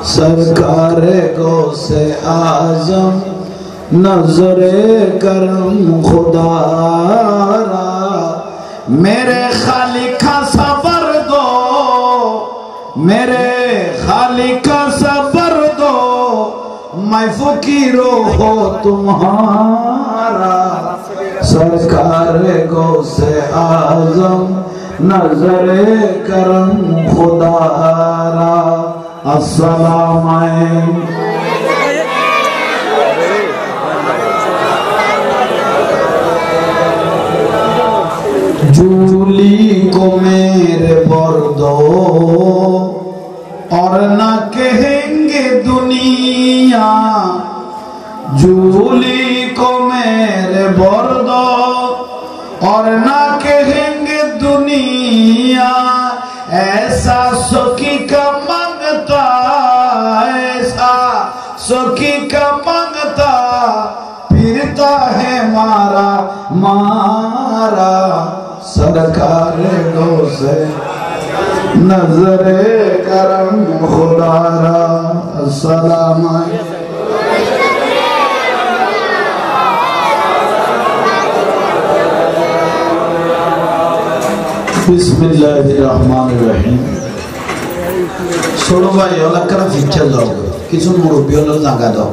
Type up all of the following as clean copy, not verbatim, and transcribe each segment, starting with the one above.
सरकार गौसे आजम नजरे करम खुदारा मेरे खालिक का सबर दो मेरे खालिक का सबर दो मैं फकीरो हो तुम्हारा सरकार गौसे आजम नजरे करम खुदारा अस्सलाम जूली को मेरे बर दो और ना कहेंगे दुनिया जूली को मेरे बर दो और ना कहेंगे दुनिया ऐसा सखी का मांगता ऐसा सखी का मांगता फिरता है मारा मारा सरकार गौसे नजरे करम खुदारा अस्सलाम बिस्मिल्लाहिर्रहमानिर्रहीम छोड़ो भाई अलग करा फिक्चर जाओ किसी मुरब्बी वाला जागा दो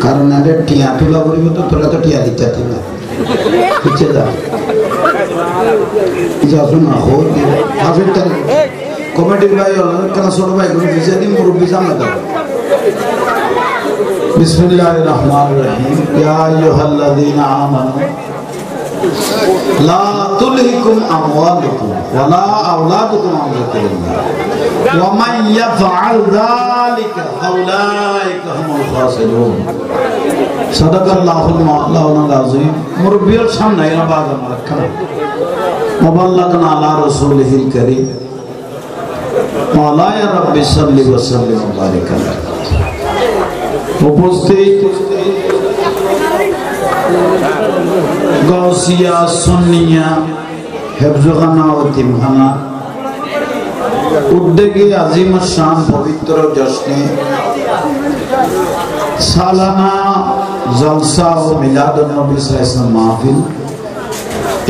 कारण अगर टिया तुला बोली तो तुला तो टिया दिखता थी ना फिक्चर जाओ जासु ना हो आफिर तक कॉमेडी भाई अलग करा छोड़ो भाई कोई फिक्चर नहीं मुरब्बी सामने दो बिस्मिल्लाहिर्रहमानिर्रहीम या अय्युहल्लज़ीना आमनू ला तुल्हिकुम अमवालुकुम वला औलादुकुम अन ज़िक्रिल्लाह व मन यफ़अल ज़ालिका फउलाइका हुमुल खासिरून सदक़ल्लाहुल मौलाना अज़ीम मुरब्बियों सामने ना बात रखना मुबल्लगना अला रसूलिहिल करीम मौला या रब्बि सल्लि व सल्लिम व बारिक अलैहि उपस्थित गौसिया सुन्निया हिफ्ज़ुखाना और तिमखाना उद्देगे अजीम शान पवित्र जश्ने सालाना जलसा और मिलादुन नबी सल्लल्लाहु अलैहि वसल्लम महफिल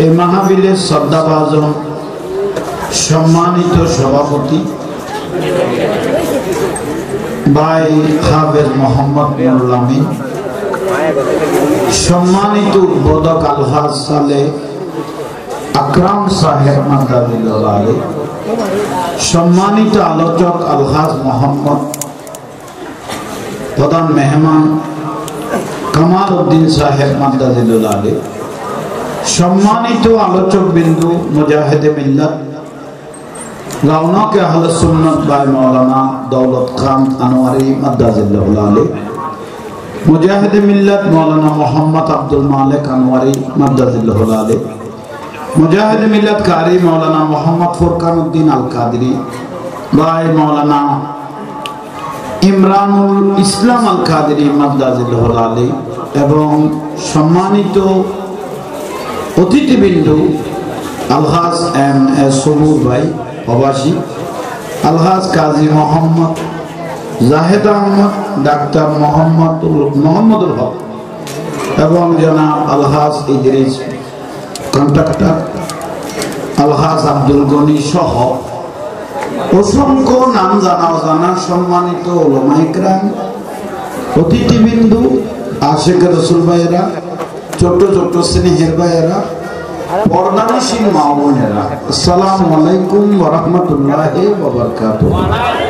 ए महफिले श्रद्धाभाजन सम्मानित सभापति भाई हाफिज मोहम्मद नुरुल आमीन सम्मानित उद्बोधक अलहाज साले আকরাম সাহেব মাদারিল্লাহ আলাইহি সম্মানিত আলোচক আলহাজ মোহাম্মদ প্রধান মেহমান কামাল উদ্দিন সাহেব মাদারিল্লাহ আলাইহি সম্মানিত আলোচক বিন্দু মুজাহিদে মিল্লাত রওনক আহলে সুন্নাত বাই মাওলানা দৌলত খান আনোয়ারি মাদারিল্লাহ আলাইহি मुजाहिद मिल्लत मौलाना मोहम्मद अब्दुल मालिक अनवारी मद्दजिल्लाह अलैहि मुजाहिद मिल्लत कारी मौलाना मोहम्मद फुरकानुद्दीन अल कादरी भाई मौलाना इमरानुल इस्लाम अल कादरी मद्दजिल्लाह अलैहि एवं सम्मानित अतिथिबिंदु अलहाज एम ए सुबुर भाई प्रवासी अलहाज काजी मोहम्मद जाहिद अहमद डाक्टर मोहम्मदुल हक एवं जनाब अलहाज इदरिस कन्ट्राक्टर अलहाज अब्दुल गनी सह असंख्य नाम जाना जाना सम्मानित उलमा इकराम अतिथिबिंदु आशिक रसूल भाईरा छोट छोट स्नेहेर भाईरा पर्दानिशील मा बोनेरा अस्सलामु आलैकुम व रहमतुल्लाहि व बाराकातुहू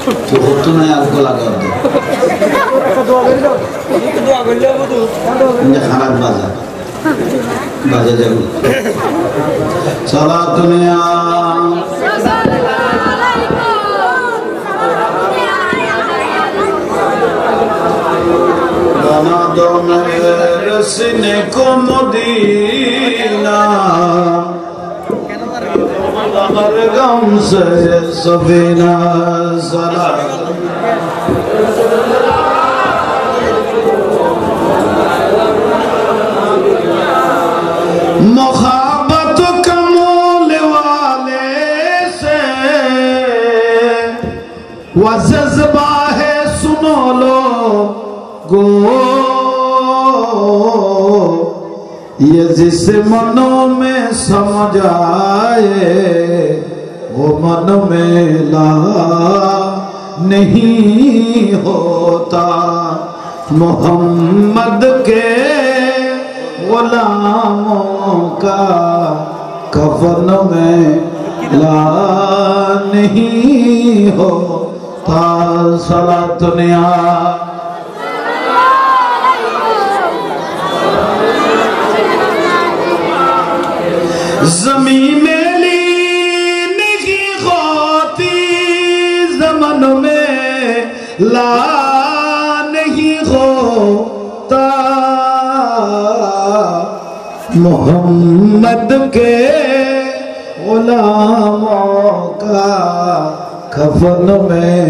तो होतो ना यार को लगा दो ये खराब बाजा जरूर सलातुनिया बना दो मेरे सीने को मदीना हर गम से सफीना मोहब्बत कमोल वाले वो जज्बा है सुनो लो गो, ये जिस मनों में समझ आए वो मन में ला नहीं होता। मोहम्मद के गुलामों का कफन में ला नहीं होता। सलातुनिया ज़मीन में ली नहीं होती, ज़मन में ला नहीं होता। मोहम्मद के गुलामों का कफन में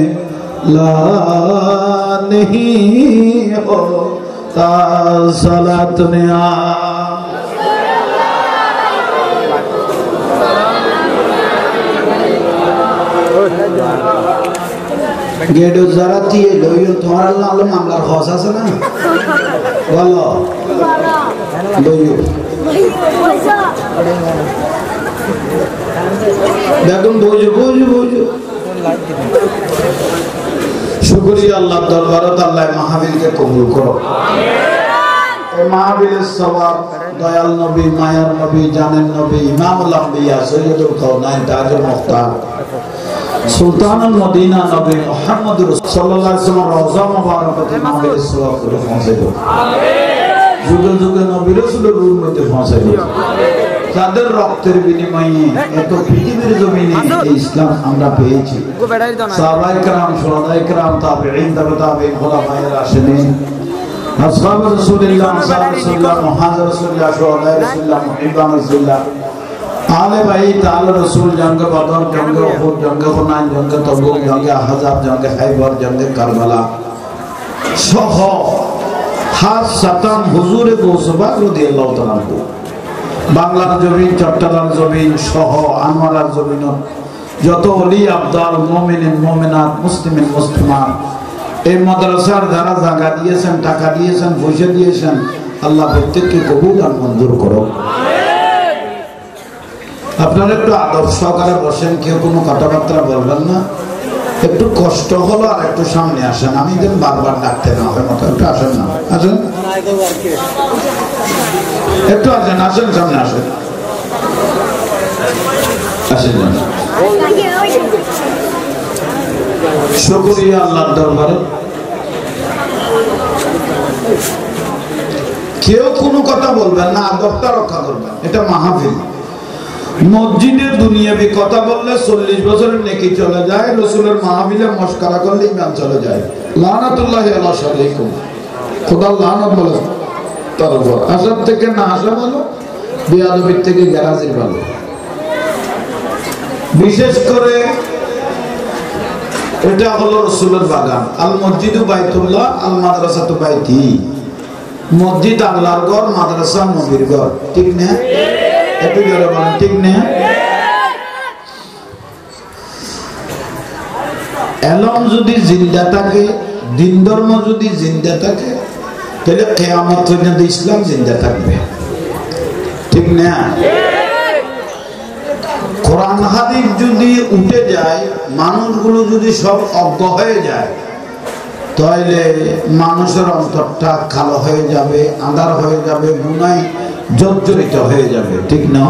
ला नहीं होता। सलात में गेडो जरा थी लोयो तुम्हारा नालो मामला खौसा से ना बोलो लोयो बेगम बोझो बोझो बोझो। शुक्रिया अल्लाह दरबार अल्लाह महावीर के कबूल करो। महावीर सवाब दयाल नबी मायर नबी जानेन नबी इमामुल अंबिया सैयदुल कौनाइन ताजुल मुख्तार सुल्तानुल मदीना नबी मुहम्मद सल्लल्लाहु अलैहि वसल्लम रोजा मुबारकते महावीर सवाब को पहुंचे दो। जुगे जुगे नबी रसूलेर रूह में पहुंचे दो। তাদের রক্তের বিনিময়ে এত পৃথিবীর জমিনে এই ইসলাম আমরা পেয়েছি। সাহাবায়ে কেরাম শুহাদায়ে কেরাম তাবেঈন তাবেঈন খুলাফায়ে রাশিদিন আসহাব রাসূলুল্লাহ আনসার রাসূলুল্লাহ মুহাজির রাসূলুল্লাহ শুহাদায়ে রাসূলুল্লাহ মুহিব্বান রাসূলুল্লাহ आले भाई ताल रसूल जंग बदर जंग उहुद जंग हुनाइन जंग तबुक जंग अहज़ाब जंग खैबर जंग करबला सह खास सतम हुजूर गौसबाग রাদিয়াল্লাহু তাআলা को বাংলার জমিন চট্টগ্রাম জমিন সহ আনোয়ারার জমিন যত ওলি আব্দাল মুমিনিন মুমিনাত মুসলিমিন মুসলিমাত এই মাদ্রাসার যারা জায়গা দিয়েছেন টাকা দিয়েছেন পয়সা দিয়েছেন আল্লাহ প্রত্যেককে কবুল আর মঞ্জুর করো। আপনারা একটু আদব সহকারে বসেন, কেউ কোনো কথাবার্তা বলবেন না। একটু কষ্ট হলো আর একটু সামনে আসেন, আমি যেন বারবার ডাকতে না হয় মতো একটু আসেন না, আসেন একটু আসেন, আসেন সামনে আসেন, আসেন। শুকরিয়া আল্লাহর দরবারে। কেউ কোনো কথা বলবেন না, আদবটা রক্ষা করবেন, এটা মাহফিল। মসজিদে দুনিয়াবি কথা বললে 40 বছরের নেকি চলে যায়, রাসূলের মাহফিলে মশকরা করলে ইমান চলে যায়। লানাতুল্লাহি আলা শারিকুম, খোদার লানত বলে তার উপর। আসার থেকে না আসা ভালো, বেয়াদবির থেকে গ্যারাজির ভালো। বিশেষ করে এটা হলো রাসূলের বাগান। আল মসজিদু বাইতুল্লাহ আল মাদ্রাসাতু বাইতি। মসজিদ আল্লাহর ঘর, মাদ্রাসা নবীর ঘর, ঠিক না? একটু জোরে বলেন, ঠিক না? এলম যদি জিন্দা থাকে, দিন ধর্ম যদি জিন্দা থাকে, তাহলে কিয়ামত পর্যন্ত ইসলাম জিন্দা থাকবে, ঠিক না? কোরআন হাদিস যদি উঠে যায়, মানুষগুলো যদি সব অজ্ঞ হয়ে যায়, তাহলে মানুষের অন্তরটা কালো হয়ে যাবে, আঁধার হয়ে যাবে, গুনায় জর্জরিত হয়ে যাবে, ঠিক না?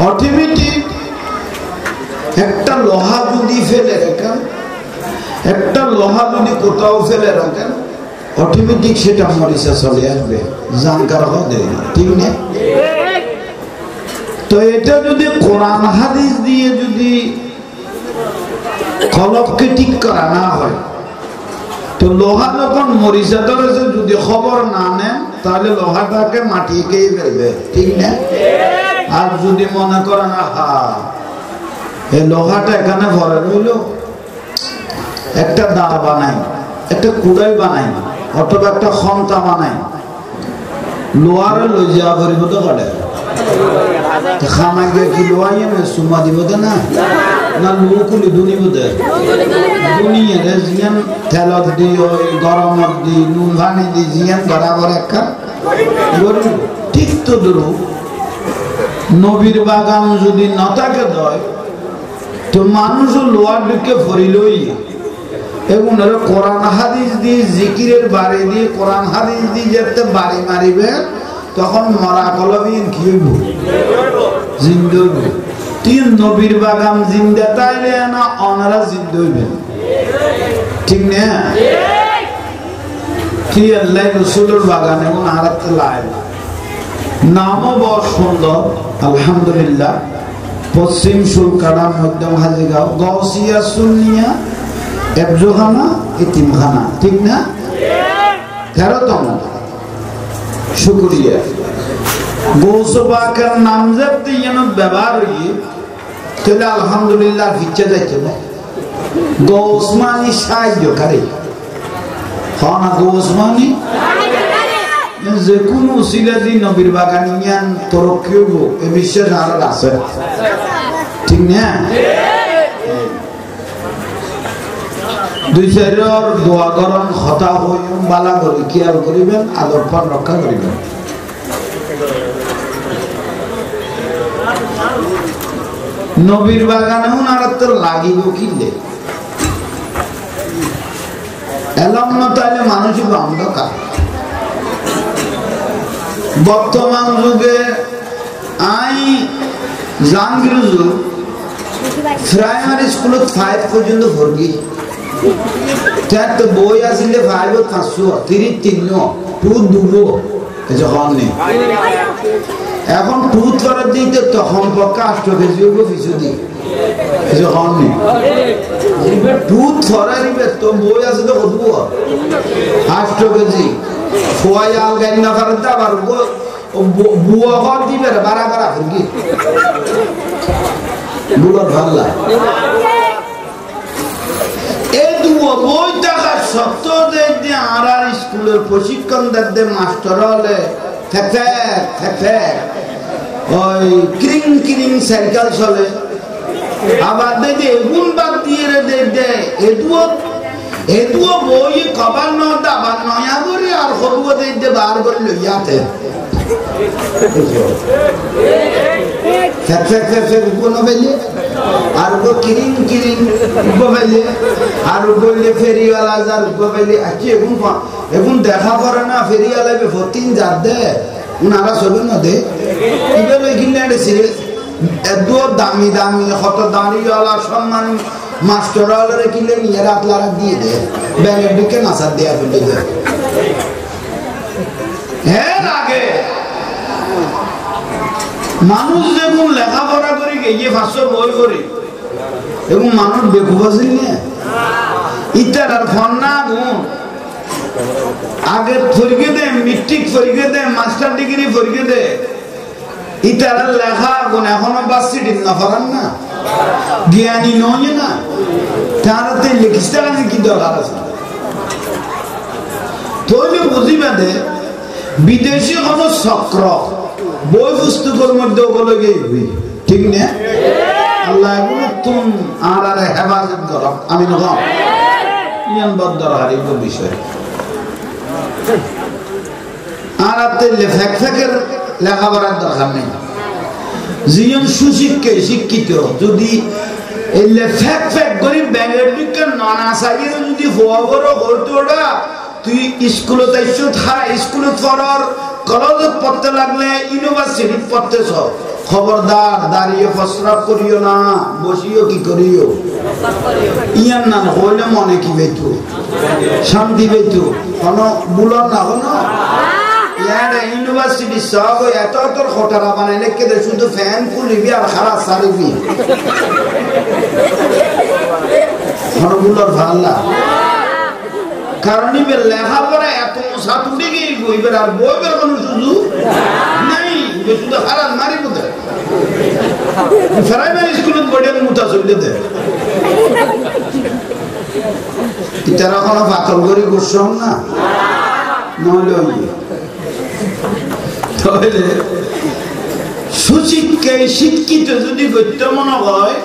অটোমেটিক একটা লোহা যদি ফেলে রাখেন, একটা লোহা যদি কোথাও ফেলে রাখেন, অটোমেটিক সেটা মরিচা চলে আসবে, জানকার হবে, ঠিক না? তো এটা যদি কোরআন হাদিস দিয়ে যদি কলবকে ঠিক করা না হয়, তো লোহা যখন মরিচা ধরেছে যদি খবর না নেন, তাহলে লোহাটাকে মাটিয়ে খেয়ে ফেলবে, ঠিক না? আর যদি মনে করেন আহা এই লোহাটা এখানে ভরে রইল, একটা দা বানাই, একটা কুড়াই বানাই, অথবা একটা খন্তা বানাই, লোহারে লই যাওয়া ভরিব তো কাটে খামাই গিয়ে কি লোহাই সুমা দিব তো না। না লুকুলি দুনি বুঝে দুনিয়া জিয়ান তেলত দি ওই গরমত দি নুন পানি দি জিয়ান বরাবর একটা গরিব ঠিক তো দূর নবীর বাগান যদি নতাকে দেয় তো মানুষ লোয়ার দিকে ফরিলই এবং কোরআন হাদিস দিয়ে জিকিরের বাড়ি দিয়ে কোরআন হাদিস দিয়ে যেতে বাড়ি মারিবে তখন মরা কলবিন কি হইব জিন্দা হইব তিন নবীর বাগান জিন্দা তাইলে না অনারা জিন্দা হইবেন ঠিক না কি আল্লাহ রসুলের বাগান এবং আরাত লাই নামও বড় সুন্দর আলহামদুলিল্লাহ পশ্চিম সুলকাড়া মধ্যম হাজিগাঁও গৌসিয়া সুন্নিয়া এবজোখানা ইতিমখানা ঠিক না 13তম শুকরিয়া গৌসবাকের নাম যাতে যেন ব্যবহার হই তাহলে আলহামদুলিল্লাহ ভিচ্ছে যাইতে না গৌসমানি সাহায্যকারী হনা গৌসমানি যে কোনো উসিলা দি নবীর বাগান ইয়ান তরক্কি হইব এ বিশ্বাস আর আছে ঠিক না দুই চারির দোয়া করন হতা হইম বালা করি খেয়াল করিবেন আদর পান রক্ষা করিবেন নবীর বাগান এখন আর তো লাগিব কিনলে এলাম না তাইলে মানুষই অন্ধকার বর্তমান যুগে আই জাহাঙ্গীর যুগ প্রাইমারি স্কুলত 5 পর্যন্ত ভর্তি তো বই আসলে 5 500 33 টু দুবো যখন নেই এখন টুথ করার দিতে তখন পক্ষে 8 কেজি পিছু দিই যখন নেই টুথ ধরার তো বই আছে তো কত 8 কেজি খোয়াই আল গাই না করার আবার বুয়া ঘর দিবে বারা বারা ফুরকি বুড়ো ভাল্লা এই দুয়া বই টাকা সত্য দিয়ে আর স্কুলের প্রশিক্ষণ দেখতে মাস্টার হলে ওই ক্রিং ক্রিং সাইকেল চলে আবার দেখে এগুন বাদ দিয়ে দে এদুও বই কবার ন দাবার নয়া করে আর হবুও দেখতে বার করে লইয়াতে আর কিরিং কিরিং উপবেলে আর উপলে ফেরিওয়ালা যার উপবেলে আজকে এখন দেখা করে না ফেরিওয়ালা ভর্তি যার দে উনারা চলবে না দে এবার কিনলে সিরিয়াস এত দামি দামি কত দাঁড়িওয়ালা সম্মানী মাস্টার কিনলে নিয়ে রাতলারা দিয়ে দে ব্যাগের দিকে নাচার দেয়া ফেলে দেয় এর আগে মানুষ যেমন লেখাপড়া করে গিয়ে 500 বই করে এবং মানুষ বেকুব আছে না ইটার আর ফন্না গুণ আগে ফরিকে দে মেট্রিক ফরিকে দে মাস্টার ডিগ্রি ফরিকে দে ইটার লেখা গুণ এখনো বাসিটি না পারান না জ্ঞানী নয় না তারাতে লিখিস কি দরকার আছে তৈরি বুঝিবে দে বিদেশি কোন চক্র বই পুস্তকের মধ্যে ওগুলো ঠিক না আল্লাহ তুম আর হেফাজত কর আমি নকম ইয়ান বদরকার এই বিষয় আর ফেকের লেখাপড়ার দরকার নেই যিনি শিক্ষিত যদি ফেক ফেক করি ব্যাংকের দিকে নানা সাইয়ে যদি হওয়া বড় হইতো ওটা তুই স্কুলত আইছো স্কুলত পড়ার কলেজত পড়তে লাগলে ইউনিভার্সিটি পড়তেছ খবরদার দাঁড়িয়ে প্রস্রাব করিও না বসিও কি করিও ইয়ার না হইলে মনে কি বেতু শান্তি বেতু কোনো বুলন না কোনো ইয়ার ইউনিভার্সিটি সব এত তোর খোটারা বানাইলে কেদে শুধু ফ্যান খুলিবি আর খারাপ সারিবি কোনো বুলর ভাল্লা কারণ লেখাপড়া এত সাতুটে গিয়ে বইবের আর বইবের কোনো সুযোগ নাই শুধু হারান মারি কোথায় প্রাইমারি স্কুলত বইটা মুঠা চললে দে তারা কোনো পাতল করে করছম না নহলে তাহলে সুশিক্ষায় শিক্ষিত যদি গত্য মনে হয়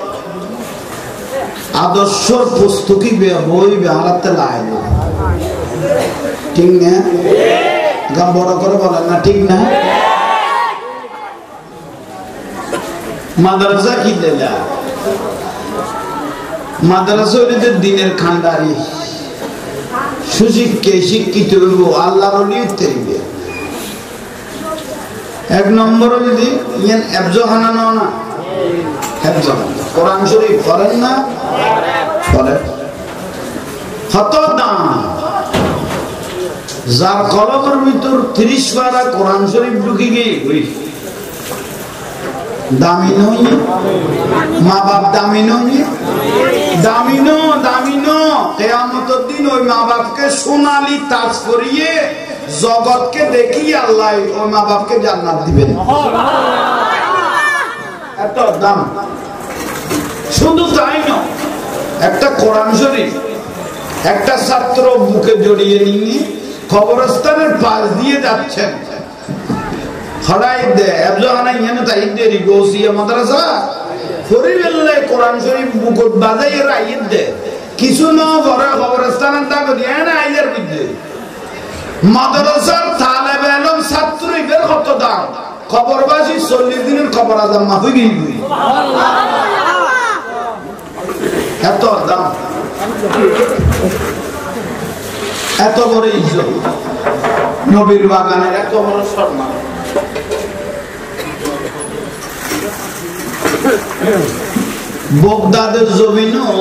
আদর্শর পুস্তকি বই বেহারাতে লাইলো ঠিক না গাম বড় করে বলেন না ঠিক না মাদ্রাসা কি দিলা মাদ্রাসা হইলে দিনের খান্ডারি সুশিক্ষে শিক্ষিত হইব আল্লাহর ওলি হইতে হইবে এক নম্বর যদি ইয়ান এফজহানা নাও না এফজহানা কোরআন শরীফ পড়েন না পড়েন কত দাম যার কলমের ভিতর 30 পারা কোরআন শরীফ ঢুকে গিয়ে দামি নই মা বাপ দামি নই দামিনো কিয়ামতের দিন ওই মা বাপকে সোনালী তাজ করিয়ে জগৎকে দেখিয়ে আল্লাহ ওই মা বাপকে জান্নাত দিবেন এত দাম শুধু তাই না একটা কোরআন শরীফ একটা ছাত্র বুকে জড়িয়ে নিয়ে কবরস্থানের পাশ দিয়ে যাচ্ছেন হড়াই দে এফজহানা ইয়ানে তাই দেরি গোসিয়া মাদ্রাসা ফরিবেল্লে কোরআন শরীফ বুকত বাজাই রাইত দে কিছু ন বড় কবরস্থানের দাগ দিয়ে না আইয়ার বিদ্যে মাদ্রাসার তালেবে ইলম ছাত্রীদের কত দাম কবরবাসী 40 দিনের কবর আযাব মাফ হয়ে গই এত দাম এত বড় ইজ্জত নবীর বাগানের এত বড় সম্মান বগদাদের জমিনও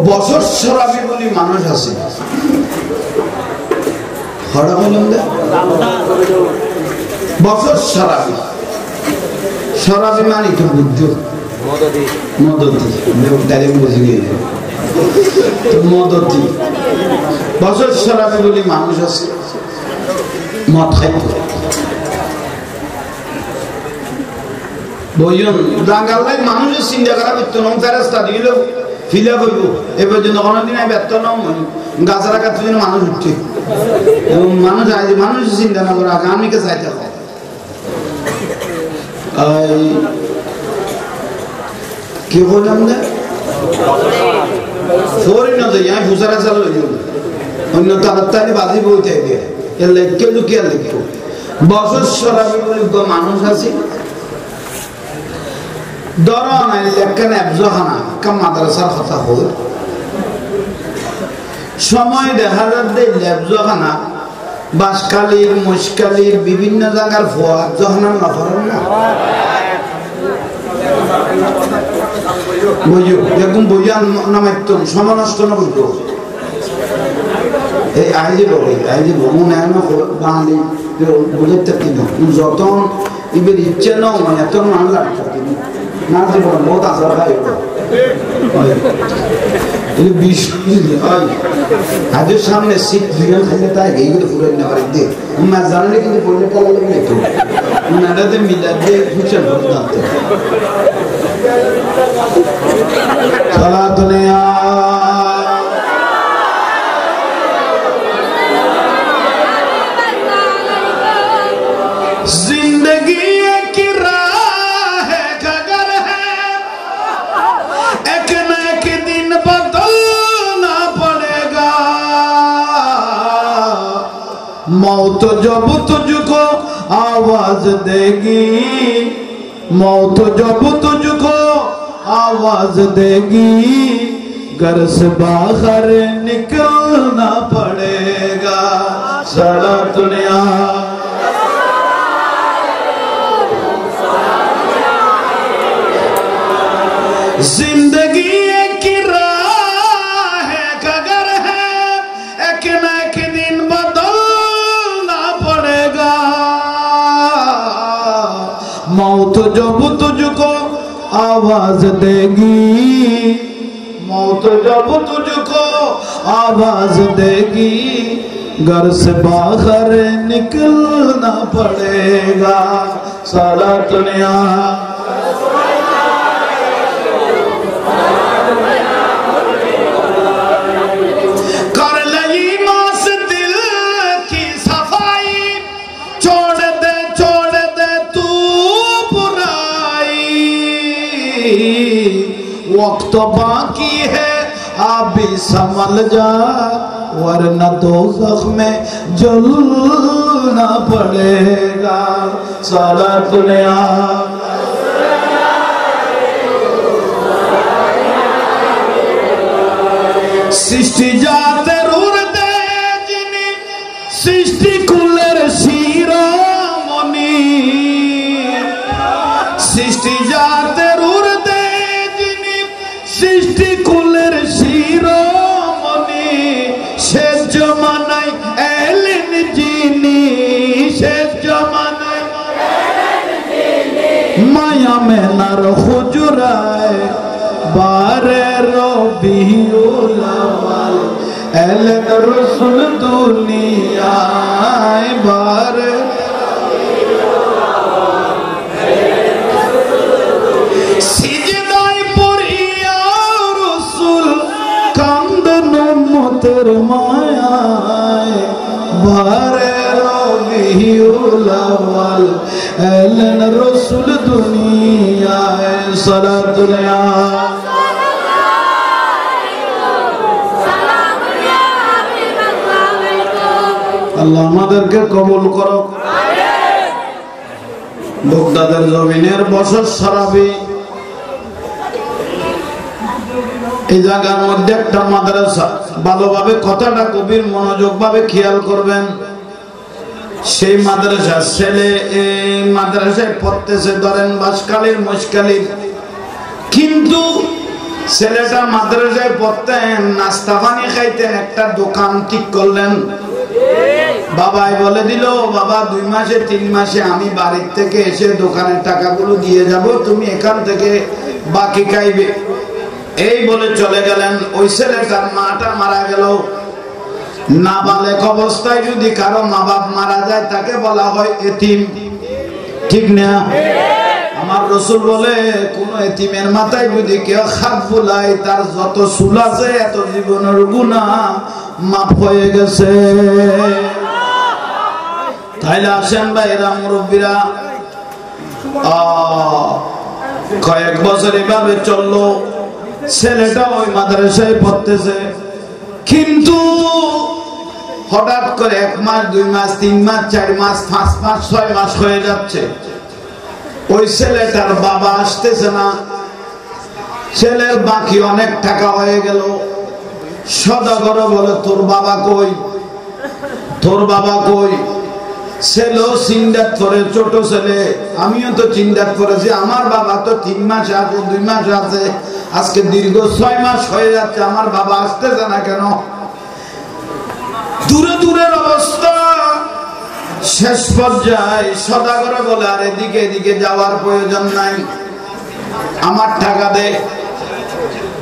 বছর শরাবি বলি মানুষ আছে বছর শরাবি শরাবি মানে তো বুদ্ধ মদতি বছর শরাবি বলি মানুষ আছে মদ খাইত বইজন দাঙ্গাল্লাই মানুষের চিন্তা করা করতো না ফেরেস্তা দিল ফিলা করবো এ পর্যন্ত কোনোদিন আমি ব্যর্থ নম গাছারা কাছে যেন মানুষ উঠছে এবং মানুষ আজ মানুষের চিন্তা না করে আগামীকে চাইতে হবে কি বললাম না ফোরই না যাই আমি ফুসারা চালু হয়ে যাবো অন্য তাড়াতাড়ি বাজি বইতে গিয়ে এর লেখকে লুকিয়ে লিখবো বছর সরাবি বলে মানুষ আছে ধরুন লেখেন এফজহানা কা মাদ্রাসার কথা হল সময় দেখা যাচ্ছে এফজহানা বাঁশখালীর মশখালীর বিভিন্ন জায়গার ফোয়া জহানা না করেন না বইও এরকম বইয়া নামাইত সমানষ্ট না বইতো এই আইজি বমু নেয় না বাঙালি বুঝতে কিনা যতন এবার ইচ্ছে নাও এত মানুষ লাগতো না জীবন বহুত আশা খাই হাজের সামনে সিট দুজন খাইলে তাই এইগুলো ফুরাই না পারে দে না জানলে কিন্তু পড়লে কালা লাগবে একটু নাড়াতে মিলা দিয়ে ফুচা জানতে সালাতুনে जिंदगी की राह है खगर है एक न एक दिन बदलना पड़ेगा मौत जब तुझको आवाज देगी मौत जब तुझको आवाज देगी घर से बाहर निकलना पड़ेगा सारा दुनिया जिंदगी की राह है खगर है एक न एक दिन बदलना पड़ेगा मौत जब तुझको आवाज देगी मौत जब तुझको आवाज देगी घर से बाहर निकलना पड़ेगा सारा दुनिया वक्त बाकी है आप भी संभल जा वरना दोज़ख में जलना पड़ेगा सारा दुनिया सृष्टि जाते रुरदे जिनी सृष्टि कुलेर शिरोमणि सृष्टि जाते रुरदे जिनी सृष्टि कुलेर शिरोमणि শেষ জমানায় এলেন যিনি শেষ জমানায় মায়া মেনার হুজরায় বারে রবিউল আউয়াল এলেন রাসূল দুনিয়ায় বারে সিজদায় পড়িয়া রাসূল কান্দেন উম্মতের মায়ায় বারে রবিউল আউয়াল এলেন রাসূল দুনিয়ায় সালাতুল আল্লাহ আমাদেরকে কবুল করো বাগদাদের জমিনের বছর সারাবি এই জায়গার মধ্যে একটা মাদ্রাসা ভালোভাবে কথাটা কবির মনোযোগ ভাবে খেয়াল করবেন সেই মাদ্রাসা ছেলে এই মাদ্রাসায় পড়তেছে ধরেন বাসকালীর মুশকালীর কিন্তু ছেলেটা মাদ্রাসায় পড়তেন নাস্তা পানি খাইতেন একটা দোকান ঠিক করলেন বাবাই বলে দিল বাবা 2 মাসে 3 মাসে আমি বাড়ি থেকে এসে দোকানের টাকাগুলো দিয়ে যাব তুমি এখান থেকে বাকি খাইবে এই বলে চলে গেলেন ওই ছেলেটার মাটা মারা গেল নাবালেক অবস্থায় যদি কারো মা বাপ মারা যায় তাকে বলা হয় এতিম ঠিক না আমার রাসূল বলে কোন এতিমের মাথায় যদি কেউ হাত বুলায় তার যত চুল আছে এত জীবনের গুনাহ মাফ হয়ে গেছে তাইলে আসেন ভাইরা মুরব্বীরা কয়েক বছর এভাবে চললো ছেলেটা ওই মাদ্রাসায় পড়তেছে কিন্তু হঠাৎ করে 1 মাস 2 মাস 3 মাস 4 মাস 5 মাস 6 মাস হয়ে যাচ্ছে ওই ছেলেটার বাবা আসতেছে না ছেলের বাকি অনেক টাকা হয়ে গেল সদাগর বলে তোর বাবা কই তোর বাবা কই ছেলে চিন্তাত করে ছোট ছেলে আমিও তো চিন্তাত করেছি আমার বাবা তো 3 মাস আছে 2 মাস আছে আজকে দীর্ঘ 6 মাস হয়ে যাচ্ছে আমার বাবা আসতেছে না কেন দূরে দূরের অবস্থা শেষ পর্যায়ে সদাগর বলে আর এদিকে যাওয়ার প্রয়োজন নাই আমার টাকা দে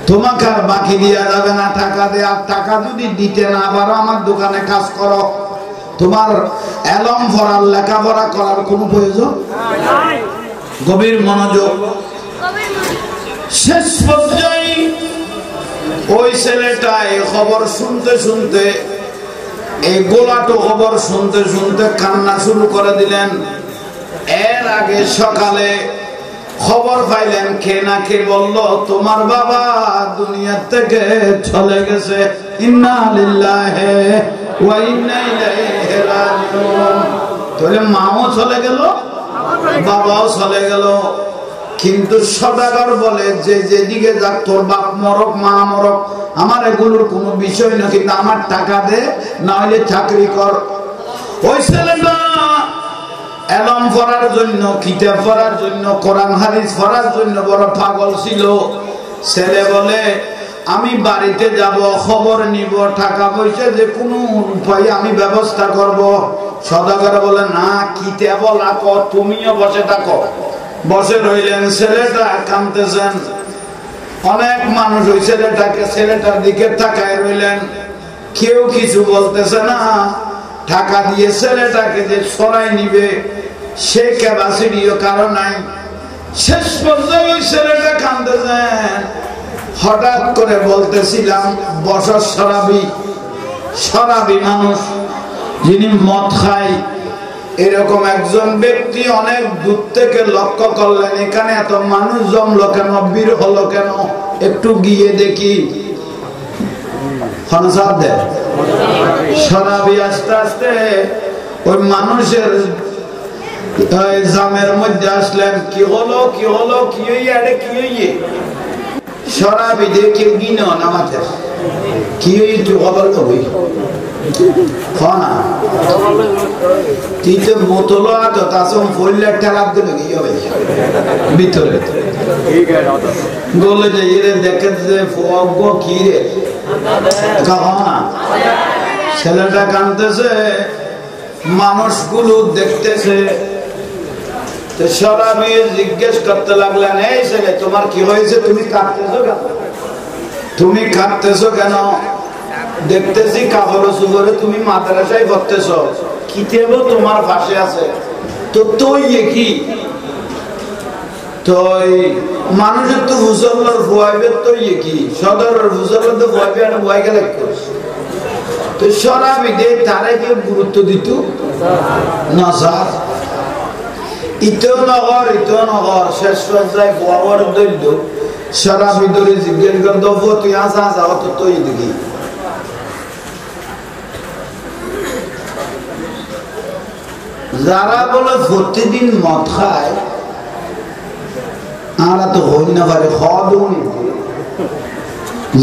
তোমাকে আর বাকি দেয়া যাবে না টাকা দে আর টাকা যদি দিতে না পারো আমার দোকানে কাজ করো তোমার এলম পড়ার লেখাপড়া করার কোনো প্রয়োজন নাই গভীর মনোযোগ শেষ পর্যায়ে ওই ছেলেটা এই খবর শুনতে শুনতে এই গোলাটো খবর শুনতে শুনতে কান্না শুরু করে দিলেন এর আগে সকালে খবর পাইলেন কে না কে বলল তোমার বাবা দুনিয়া থেকে চলে গেছে ইন্না লিল্লাহি ওয়া ইন্না ইলাইহি রাজিউন তাহলে মাও চলে গেল বাবাও চলে গেল কিন্তু সদাগর বলে যে যেদিকে যাক তোর বাপ মরক মা মরক আমার এগুলোর কোনো বিষয় না কিন্তু আমার টাকা দে না হলে চাকরি কর ওই ছেলেটা এলম পড়ার জন্য কিতাব পড়ার জন্য কোরআন হাদিস পড়ার জন্য বড় পাগল ছিল ছেলে বলে আমি বাড়িতে যাব খবর নিব টাকা পয়সা যে কোনো উপায়ে আমি ব্যবস্থা করব সদাগর বলে না কিতাব লাকো তুমিও বসে থাকো বসে রইলেন ছেলেটা কাঁদতেছেন অনেক মানুষ ওই ছেলেটার দিকে তাকায় রইলেন কেউ কিছু বলতেছে না টাকা দিয়ে ছেলেটাকে যে সরাই নিবে সে ক্যাপাসিটিও কারো নাই শেষ পর্যায়ে ওই ছেলেটা কাঁদতেছেন হঠাৎ করে বলতেছিলাম বছর সরাবি মানুষ যিনি মদ খায় এরকম একজন ব্যক্তি অনেক দূর থেকে লক্ষ্য করলেন, এখানে এত মানুষ জমলো কেন, ভিড় হলো কেন, একটু গিয়ে দেখি। শরাবি আস্তে আস্তে ওই মানুষের জামের মধ্যে আসলেন। কি হলো, কি হলো, কি হইয়া, কি হইয়ে? শরাবি দেখে গিন আমাদের কি হইয়ে, তুই খবর কবি না তুই তো বোতল আতো তাসম ফইলে ঠেলাপ দিল ভিতরে বলে যে এরে দেখে যে অজ্ঞ কি রে না, ছেলেটা কাঁদতেছে, মানুষগুলো দেখতেছে। শরাবি জিজ্ঞেস করতে লাগলেন, এই ছেলে তোমার কি হয়েছে, তুমি কাঁদতেছো কেন, তুমি কাঁদতেছো কেন? দেখতেছি কাপড় চুপড়ে তুমি মাদ্রাসায় পড়তেছ, কিতাব তোমার পাশে আছে, তো তুই কি তুই মানুষের তো হুজুরের ভুয়াইবে, তুই কি সদরের হুজুরের তো ভুয়াইবে আর ভুয়াই গেলে তো শরাবি দে তারে কেউ গুরুত্ব দিত না। স্যার ইতেও নগর ইতেও নগর, শেষ পর্যায়ে ভুয়ার দৈর্য শরাবি ধরে জিজ্ঞেস কর দফ তুই আসা আসা অত তুই দেখি। যারা বলে প্রতিদিন মদ খায়, আমরা তো হই না পারে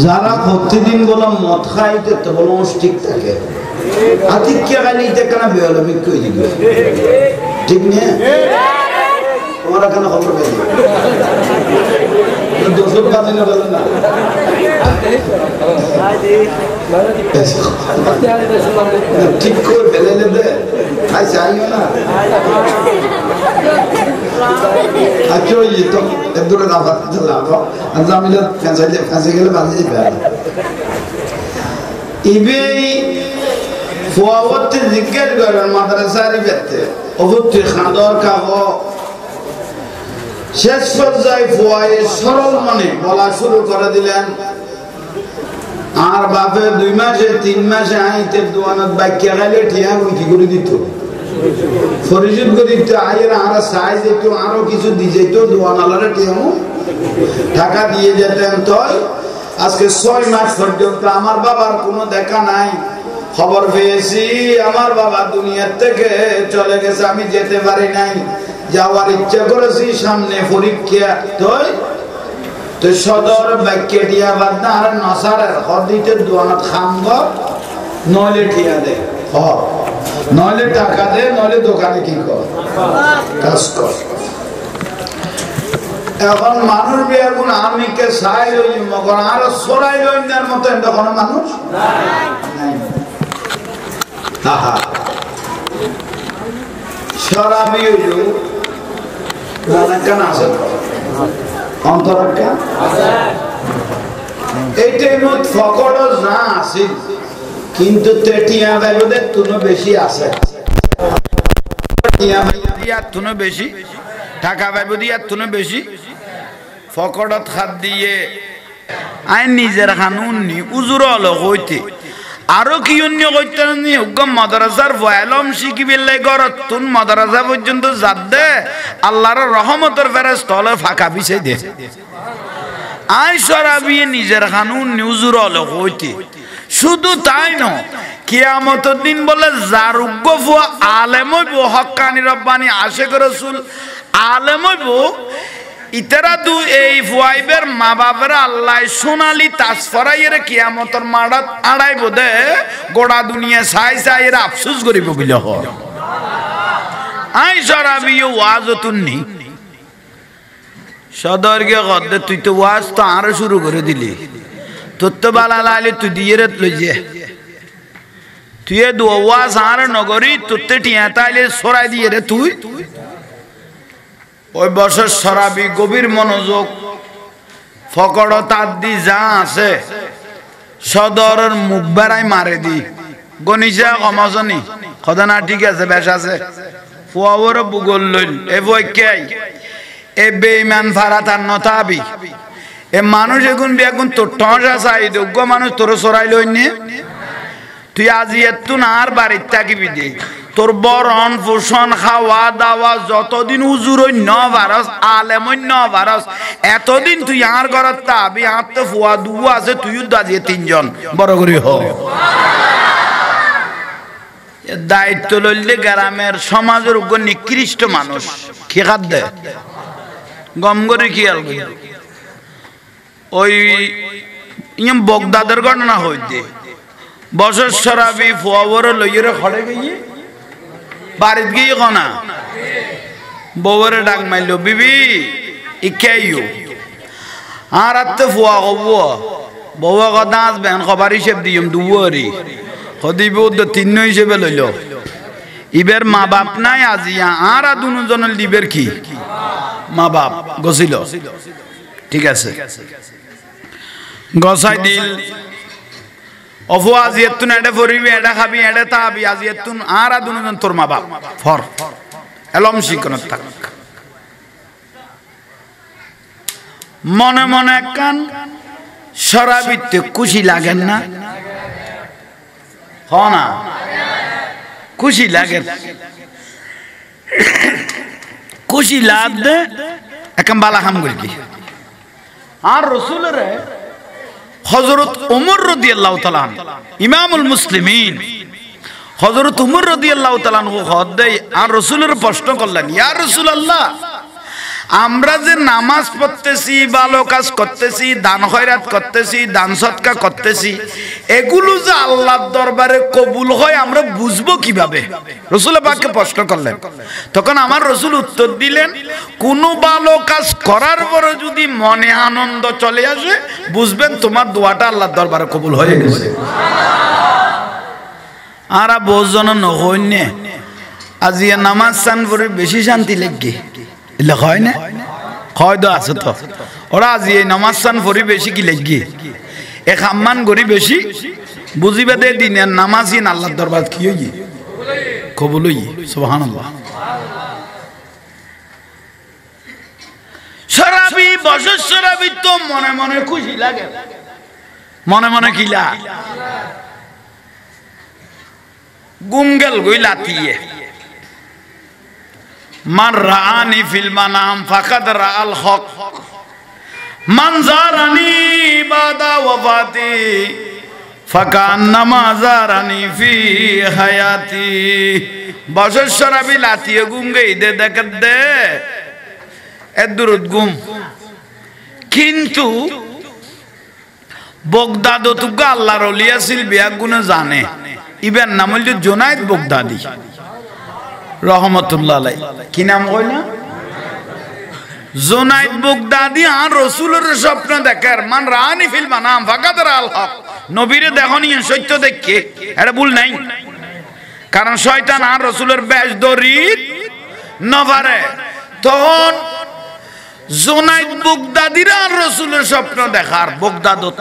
যারা প্রতিদিন বলো মদ খায় তো বলো ঠিক থাকে, আতিক্যা খাইলে কেন বেহলবিক কই দিবে, ঠিক নিয়ে তোমরা কেন খবর পেয়ে দোষক কাজে না বলে না ঠিক করে ফেলে নেবে চাইও না। আচ্ছা ওই তো এক দূরে না আমি ফেঁসে গেলে বাজে জিজ্ঞেস করবেন মাদ্রাসারি বেতে অবুত্তি খাঁদর খাব। শেষ পর্যায়ে ফুয়ায়ে সরল মনে বলা শুরু করে দিলেন, আর বাপে 2 মাসে 3 মাসে আইতে দোয়ানত বাক্যা খাইলে ঠিয়া উঠি করে দিত, পরিশোধ করে দিত, আয়ের আর সাইজ একটু আরো কিছু দিয়ে যেত, দোয়ানালারে টিয়ামু টাকা দিয়ে যেতেন। তয় আজকে 6 মাস পর্যন্ত আমার বাবার কোনো দেখা নাই। খবর পেয়েছি আমার বাবা দুনিয়ার থেকে চলে গেছে, আমি যেতে পারি নাই, যাওয়ার ইচ্ছা করেছি, সামনে পরীক্ষা। তো সদর বাক্যে টিয়া বাদ না আর নসারের হদিতে দোয়ানত খামগ, নইলে টিয়া দে, নইলে টাকা দে, নইলে দোকানে কি কর কাজ কর। এখন মানুষ বিয়ার গুণ আমিকে চাই লই মগর আর সরাই লইনার মতো তখন মানুষ শরাবি হইল আছে অন্তরক্কা এইটাই মত ফকড় না আছে, কিন্তু তেটিয়া বাইবদের তুনো বেশি আছে, বেশি টাকা বাইবদি আর তুনো বেশি ফকড়ত খাত দিয়ে আইন নিজের খানুন নি উজুর হলো হইতে আরো কি অন্য করতেন নি হুকম মাদ্রাসার ফয়লম শিখি বিল্লাই গরত তুন মাদ্রাসা পর্যন্ত যাদ দে আল্লাহর রহমতের ফেরেশতা তলে ফাঁকা বিছাই দে। আই শরাবি নিজের খানুন নি উজুর হলো হইতে, শুধু তাই ন কিয়ামতের দিন বলে যার উগ্র ফুয়া আলেম হইব, হক্কানি রব্বানি আশিক রাসূল আলেম হইব, ইতারা দু এই ফুয়াইবের মা বাপের আল্লাহ সোনালি তাজ ফরাইয়ের কিয়ামতের মাড়াত আড়াইব দে, গোড়া দুনিয়া চাই চাই এর আফসোস করিব বলে হয়। আই শরাবি ওয়াজ তুননি সদর্গে গদ্দে তুই তো ওয়াজ তো আরো শুরু করে দিলি, তোর তো বালা লাইলে তুই দিয়ে রেত লই যে তুই এ দু ওয়াজ আর নগরী তোরতে টিয়া তাইলে সরাই দিয়ে রে তুই। ওই বছর শরাবি গভীর মনোযোগ ফকড় তার দি যা আছে সদরের মুখ বেড়াই মারে দি গনিজা কমাজনি খদা না ঠিক আছে বেশ আছে ফুয়াওর বুগল লইল এ বইকাই এ বেঈমান ফারাতার নতাবি এ মানুষ এখন বেগুন তোর টসা চাই যোগ্য মানুষ তোর সরাই লইনি, তুই আজি এত না আর বাড়ির থাকিবি দে তোর বরণ পোষণ খাওয়া দাওয়া যতদিন হুজুর ন ভারস আলেম ন ভারস এতদিন তুই আর ঘরত তাবি আর তো ফুয়া দুবু আছে তুইও দাজিয়ে তিনজন বড় করি হ দায়িত্ব লইলে গ্রামের সমাজের উপর নিকৃষ্ট মানুষ কি খাদ দেয় গম করে খেয়াল ওই বগদাদের ঘটনা হইতে বছর সরাবি ফুয়াবর লইয়ে খড়ে গিয়ে বাড়িত গিয়ে কনা বউরে ডাক মাইল বিবি ইকাইও আর আত্তে ফুয়া কব বউয়া কথা আসবেন খবর হিসেব দিম দুয়ারি সদিব তিন হিসেবে লইল ইবের মা বাপ নাই আজিয়া আর দুজনের দিবের কি মা বাপ গছিল ঠিক আছে গসাই দিল অফু আজি এতুন এডে ফরিবি এডে খাবি এডে তাবি আজি এতুন আর দুজন তোর মা বাপ ফর এলম শিকনত থাক মনে মনে কান সরাবিতে খুশি লাগেন না হ না খুশি লাগে খুশি লাগবে একাম বালা হাম করি কি আর রসুলের হযরত ওমর রাদিয়াল্লাহু তাআলা ইমামুল মুসলিমিন হযরত ওমর রাদিয়াল্লাহু তাআলা দেয় আর রাসূলের প্রশ্ন করলেন ইয়া রাসূলুল্লাহ আমরা যে নামাজ পড়তেছি ভালো কাজ করতেছি দান খয়রাত করতেছি দান সদকা করতেছি এগুলো যে আল্লাহর দরবারে কবুল হয় আমরা বুঝবো কিভাবে রাসূল পাককে প্রশ্ন করলেন তখন আমার রাসূল উত্তর দিলেন কোন ভালো কাজ করার পরে যদি মনে আনন্দ চলে আসে বুঝবেন তোমার দোয়াটা আল্লাহর দরবারে কবুল হয়ে গেছে আর বহুজন নহইনে আজি নামাজ চান করে বেশি শান্তি লাগে এলে হয় না হয় তো আছে তো ওরা আজি এই নামাজ চান পড়ি বেশি কি লাগি এক সম্মান করি বেশি বুঝিবে দে দিনের নামাজই আল্লাহর দরবার কি হই কবুল হই সুবহানাল্লাহ শরাবি বছর শরাবি তো মনে মনে খুশি লাগে মনে মনে কি লাগে গুমগেল গই লাতিয়ে মান রাআনি ফিল মানাম ফাকাদ রাআল হক মান জারানি বাদা ওয়াফাতি ফাকান্নামা জারানি ফি হায়াতি বছর শরাবি লাতিয়ে গুমগে দে দেখ দে এদুরুদ গুম কিন্তু বগদাদ তুগা আল্লাহর ওলি আছিল বিয়া গুণে জানে ইবেন নাম হইল জুনায়েদ বগদাদি রহমতুল্লাহ আলাইহি কি নাম কই না জুনায়েদ বগদাদি আর রাসূলের স্বপ্ন দেখার মান রাআনি ফিল মানাম ফাকাদ রাআল হক নবীরে দেখনি সত্য দেখে এটা ভুল নাই কারণ শয়তান আর রাসূলের বেশ দরিদ নভারে তখন জুনায়েদ বগদাদির আর রাসূলের স্বপ্ন দেখার বগদাদত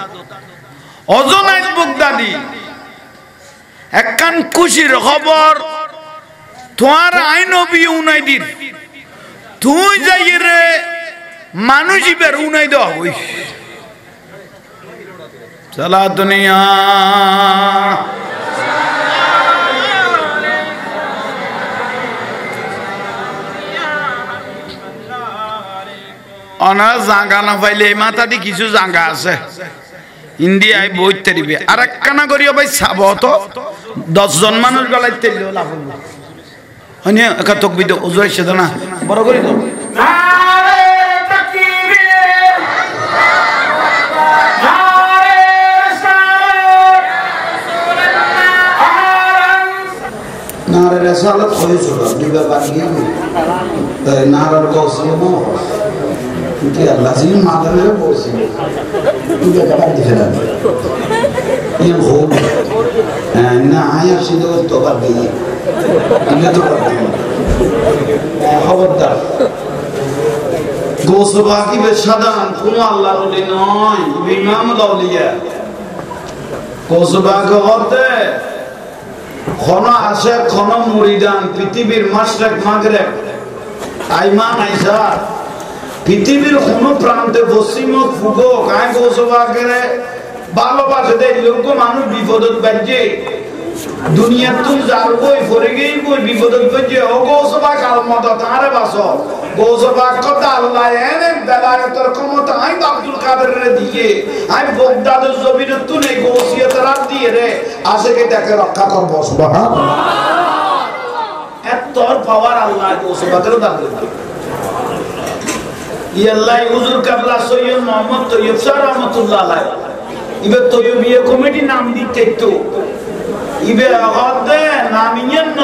অজুনায়েদ বগদাদি একখান খুশির খবর তোমার আই নবী উনাইদির তুই যাই রে মানুষ ইবের উনাই দেওয়া হই চলা দুনিয়া অনার জাগা না পাইলে এই মাথা দিয়ে কিছু জাগা আছে ইন্ডিয়ায় বই তেরিবে আর একখানা করিও ভাই চাব তো 10 জন মানুষ গলায় তেললেও লাভ হল হয় না একা তকবি তো ওজু এসে না বড় করি তো নারে রেসালত হয়েছিল দুইবার বানিয়ে নারার কৌশল কিন্তু আল্লাহ জিন মাদারে বলছিল তুই একা দিতে না ইয়ে হোক না আয়া ছিল তো বাদ দিয়ে ইলে তো বাদ দিয়ে খবরদার গোসল বাকি বেসাধারণ কোনো আল্লাহর ওলি নয় ইমামুল আউলিয়া গোসল বাকি হতে কোন আসে কোন মুরিদান পৃথিবীর মাশরিক মাগরিব আইমান আইসা পৃথিবীর কোন প্রান্তে পশ্চিম ফুগো কায় গোসবা করে ভালোবাসে দেয় লোক মানুষ বিপদত বাজে দুনিয়া তুই যার বই পড়ে গেই বই বিপদত বইছে ও গৌসবা কালমত তারে বাসো গৌসবা কথা আল্লাহ এনে বেলায়েতের ক্ষমতা আই আব্দুল কাদেরের দিয়ে আই বগদাদের জমির তুলে গৌসিয়ত রাত দিয়ে রে আশেকে তাকে রক্ষা করব সুবহানাল্লাহ এত পাওয়ার আল্লাহ গৌসবাদের দান করে ইয়াল্লাহ হুজুর কাবলা সৈয়দ মোহাম্মদ তৈয়ব শাহ রহমাতুল্লাহ আলাইহি ইবে তৈয়বিয়া কমিটি নাম দিতে তো ইবে আগতে নামিয়েন ন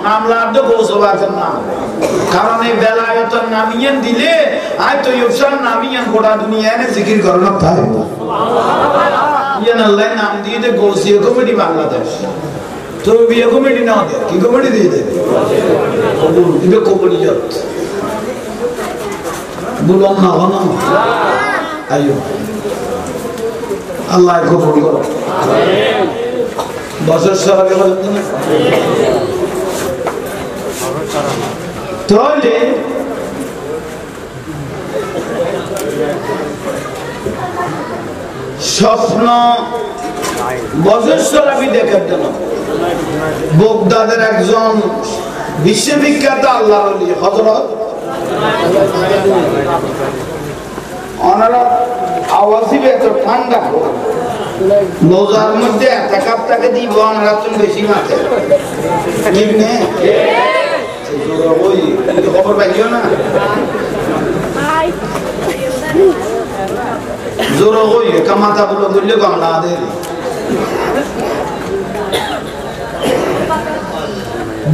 নামলাদ গৌসবাদের নাম কারণ এই বেলায়েতের নামিয়েন দিলে আই তৈয়ব শাহ নামিয়েন গোটা দুনিয়ায় নে জিকির করন তাই সুবহানাল্লাহ ইয়ান আল্লাহ নাম দিয়ে দে গৌসিয়া কমিটি বাংলাদেশ তৈয়বিয়া কমিটি না দে কি কমিটি দিয়ে দে ইবে কমিটিয়ত বুলন না হন আইয়ো আল্লাহ কবুল করো আমিন বছর সরাবে বলেন না তাহলে স্বপ্ন বছর সরাবি দেখার জন্য বগদাদের একজন বিশ্ববিখ্যাত আল্লাহর ওলি হযরত ওনারা আওয়াজই এত ঠান্ডা রোজার মধ্যে একটা কাপ তাকে দিব ওনারা তুমি বেশি মাঠে এমনি ওই খবর পাইও না জোর ওই কামাতা বলে বললে বাংলা আদের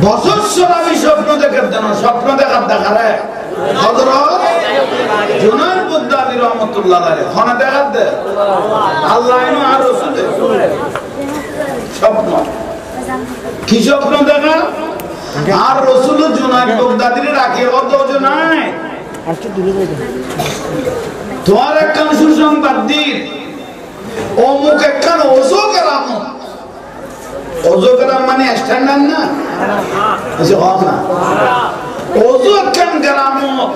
বছর সরাবি স্বপ্ন দেখার জন্য স্বপ্ন দেখার দেখারে হযরত জুনায়দ বাগদাদী রাহমাতুল্লাহ আলাইহি খানা দেখার দে আল্লাহ আর রাসূল স্বপ্ন কি স্বপ্ন দেখা আর রাসূল জুনায়দ বাগদাদীর রাখে কত জনায় তোমার একখান সুসংবাদ দিন অমুক একখান ওজো কেরামত ওজো কেরাম মানে স্ট্যান্ডার্ড না এসে হোক না ওজো একখান কেরামত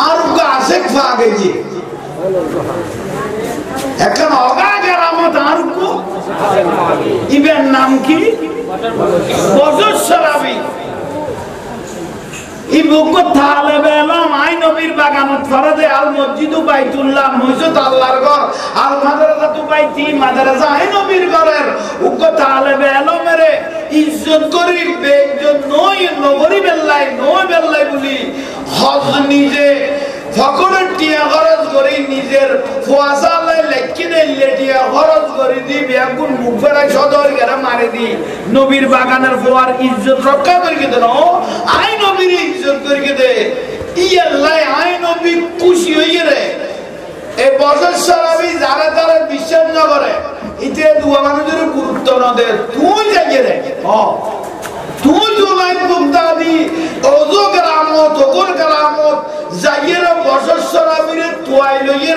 আর উনকা আশেক ফা গেছে একখান অগা কেরামত আর উনকো ইবের নাম কি বছর সরাবি ইবুকো তালেবে ইলম আই নবীর বাগানত ফরদে আল মসজিদু বাইতুল্লাহ মসজিদ আল্লাহর ঘর আল মাদ্রাসাতু বাইতি মাদ্রাসা আই নবীর ঘরের উকো তালেবে ইলমের ইজ্জত করি বেইজ্জত নই নগরি বেল্লাই নই বেল্লাই বলি হজ নিজে ফকরের টিয়া খরচ করি নিজের ফুয়াসালে লেকিনে লেটিয়া খরচ করি দি বেগুন মুখ ফেরাই সদর গেরা মারি দি নবীর বাগানের ফুয়ার ইজ্জত রক্ষা করি কে দেন আই নবীর ইজ্জত করি কে দে ইয়াল্লাহ আই নবী খুশি হইয়ে রে এই বছর সরাবি যারা তারা বিশ্বাস না করে ইতে দুয়া মানুষের গুরুত্ব না দে তুই যাইয়ে রে তুই জুনায়দ বাগদাদী ওজো কেরামত ওগর কেরামত যাইয়ের বছর সরাবিরে তুয়াই লইয়ে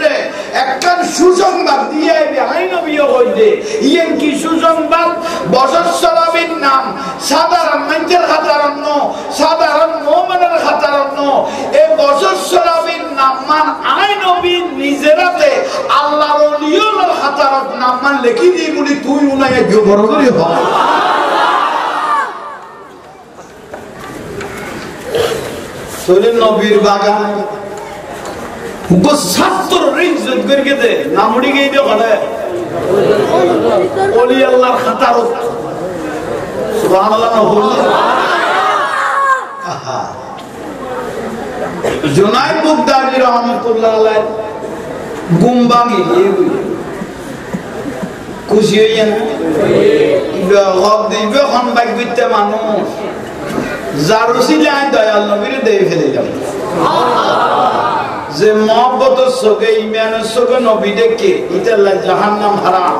একখান সুসংবাদ দিয়ে আই নবীও হইতে ইয়েন কি সুসংবাদ বছর সরাবির নাম সাধারণ মানুষের খাতারণ সাধারণ মুমিনের খাতারণ এই বছর সরাবির নাম মান আই নবী নিজেরাতে আল্লাহর ওলিয়ুল খাতারত নাম মান লিখি দি বলি তুই উনাকে বড় করে হয় তোরে নবীর বাগান উকো ছাত্র ইজ্জত করিকে দে নামড়ি গই দে বলে ওলি আল্লাহর খাতারত সুবহানাল্লাহ আহা জুনায়দ বাগদাদী রাহমাতুল্লাহ আলাইহি গুমবাঙ্গি খুশি হইয়া না ইবে হক দিবে খন বাইক বিতে মানুষ জারুসিলাই দয়াল নবীর দেই ফেলিলাম যে মহব্বতের সঙ্গে ইমানের সঙ্গে নবী দেখে ইতাল্লাহ জাহান্নাম হারাম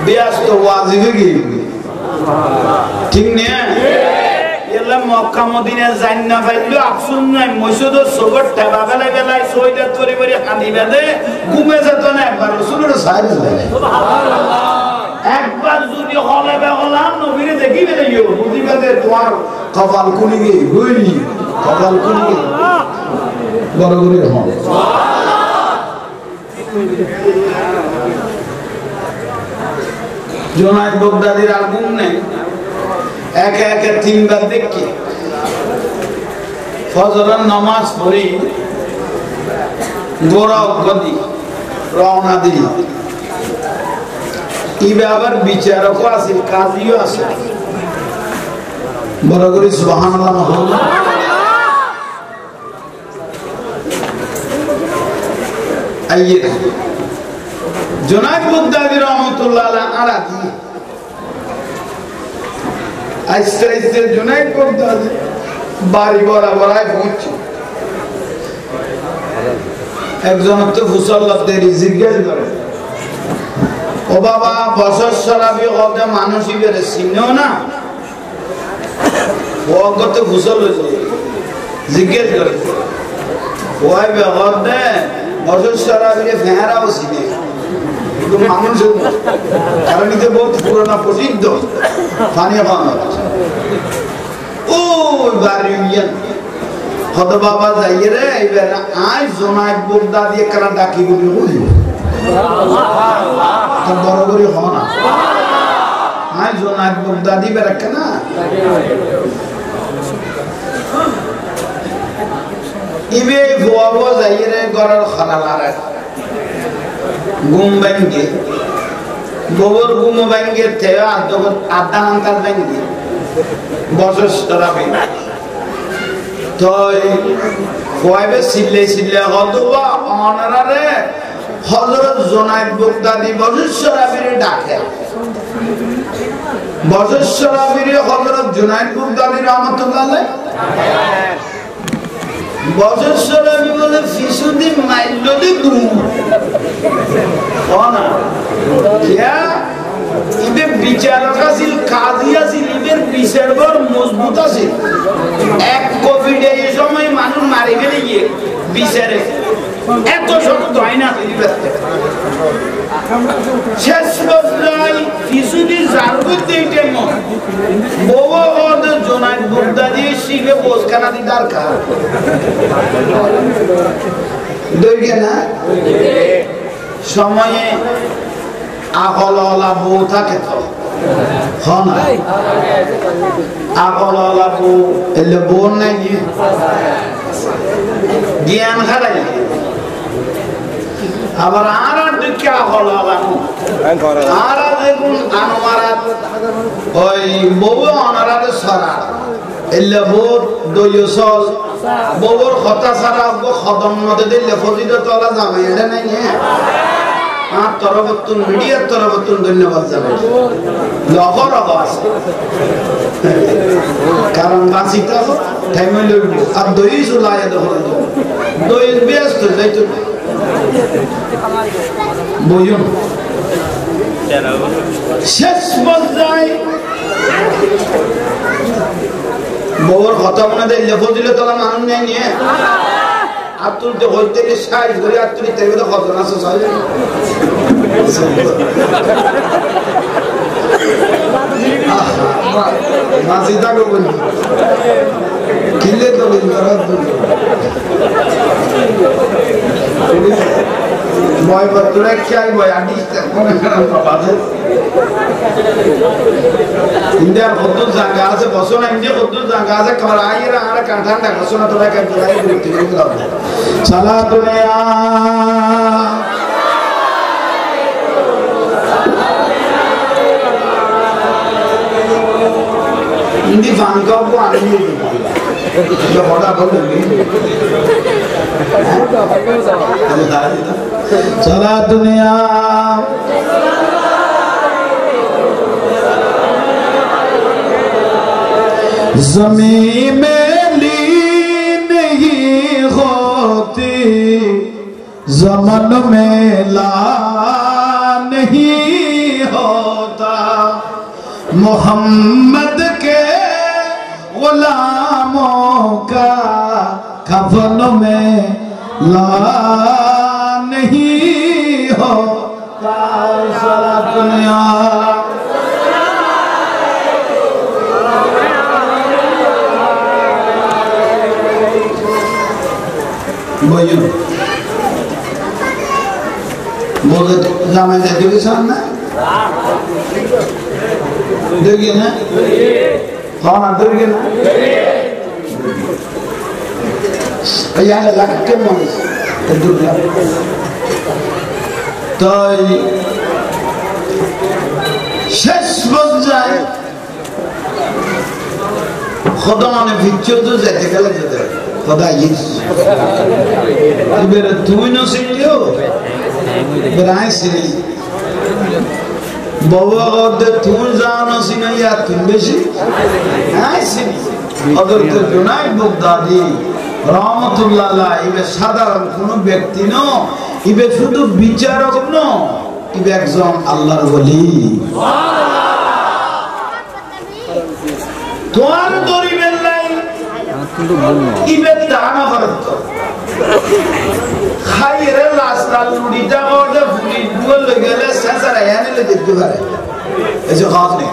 ব্যস্ত ওয়াজিবে গিয়ে ঠিক না এলা মক্কা মদিনা যাই না পাইলো আফসোস নাই মসজিদের সবর টেবা বেলায় বেলায় সইদাত করে করে কাঁদি বেঁধে ঘুমে যেত না একবার রাসূলের সাইরে যায় সুবহানাল্লাহ একবার যদি হলে বেহলাম নবীরে দেখি বেলাইও বুঝিবাদে তোমার কপাল খুলি গই হইনি কপাল খুলি গই বড় করে হন সুবহানাল্লাহ জোনায়েদ বাগদাদির আর গুম নেই, একে একে 3 বার দেখি ফজরের নামাজ পড়ি গোড়া গদি রওনা দিই। ইবে আবার বিচারকও আছে, কাজীও আছে। বড় করে সুবহানাল্লাহ। আইয়ে জোনায়েদ বাগদাদি রহমাতুল্লাহ আলাইহি আরাদি আস্তে আস্তে জোনায়েদ বাগদাদি বাড়ি বরাবরায় পৌঁছে। একজন তো ফুসল্লাদের জিজ্ঞেস করে, ও বাবা বছর শরাবি হতে মানুষই বেড়ে চিনেও না? ও অগত ফুসল জিজ্ঞেস করে, ওই বেগর দে বছর শরাবিরে ফেহারাও চিনে, কিন্তু মানুষ কারণ এটা বহুত পুরোনো প্রসিদ্ধ পানীয় পান। ও বাড়ি হত বাবা যাইয়ে রে এবার আজ জোনায়েদ বাগদাদি একরা ডাকি গুলি বলি বড় করে হ না, আজ জোনায়েদ বাগদাদি বেরাকে না ইবে ভুয়া যাইয়ে রে গড়ার খালালারে ঘুম ভাঙ্গে গোবর ঘুম ভাঙ্গে থেকে আধা ঘন্টার ভাঙ্গে বছর শরাবি তো কয়বে সিলে সিলে হতবা অনারারে হযরত জোনায়েদ বাগদাদি বছর শরাবিরে ডাকে। বছর শরাবিরে হযরত জোনায়েদ বাগদাদি রাহমাতুল্লাহ আলাইহি বছর শরাবি বলে ফিসুদি মাইলদি দুম ওনা কিয়া ইবে বিচারক আছিল, কাজী আছিল, ইবের বিচার বড় মজবুত আছিল। এক কোভিডে এই সময় মানুষ মারি ফেলে গিয়ে বিচারে এত শক্ত হয় না। শেষ পর্যায়ে কিছুদিন জারগুত দিতে মন বউ ওদের জোনায়েদ বাগদাদি শিখে বোঝখানা দি দরকার দইগে না সময়ে আগলওয়ালা বউ থাকে তো হন আগলওয়ালা বউ এলে বউ নাই জ্ঞান হারাই আবার আর দিকে আগলওয়ালা আর দেখুন আনোয়ারাত ওই বউ অনারাতে সরা এলে বউ দইয়সল বউর কথা ছাড়া খদম মধ্যে দিলে ফজিলতওয়ালা যাবে এটা নাই আর তরবতুন মিডিয়ার তরবতুন ধন্যবাদ জানাই লগর আছে কারণ বাঁচিতে টাইমে লইব আর দই চুলাই দই ব্যস্ত যাইতো বইন শেষ পর্যায়ে বউর কথা মনে দিলে ফজিলতওয়ালা মানুষ নেই নিয়ে আর তুই তো হইতে সাইজ ধরে আর তুই তাই বলে কত আছে সাইজ মাসিদা গো বলি কিলে তো বলি বয় বতুরা খেয়াল বয় আডিস কোন কারণ বাজে ইন্ডিয়ার কত জায়গা আছে বসো না ইন্ডিয়া কত জায়গা আছে খাবার আইরা আর কাঁঠান না বসো না তোরা কেন তোরা এই করতে গেল সালা দুনিয়া ইন্দি ফানকাও কো আনি जो बड़ा बोलेंगे सारा दुनिया ज़मीन में लीन नहीं होती ज़मन में ला नहीं होता मोहम्मद के गुलामों का कफन में ला नहीं होता सारा दुनिया बोले जामे जाके भी सामने देखिए ना कौन अंदर के ना यहाँ लग के मनीष तो शेष बन जाए खुदा माने फिक्चर तो जाते कल जाते खुदा ये इबेर तू ही न सीखियो बराई सी बाबा और तू जानो सी नहीं यार तुम बेशी आई सी अगर तो जुनाइद बगदादी रहमतुल्लाह अलैह इबे साधारण কোনো ব্যক্তি ন ইবে শুধু বিচারক ন ইবে একজন আল্লাহর ওলি সুবহানাল্লাহ তোর দরিবের লাই ইবে দানা করত খাইরে রাস্তা লুড়িটা ওরে ফুলি দুল গেলে সাসারা এনে লে দেখতে পারে এসে খাস নেই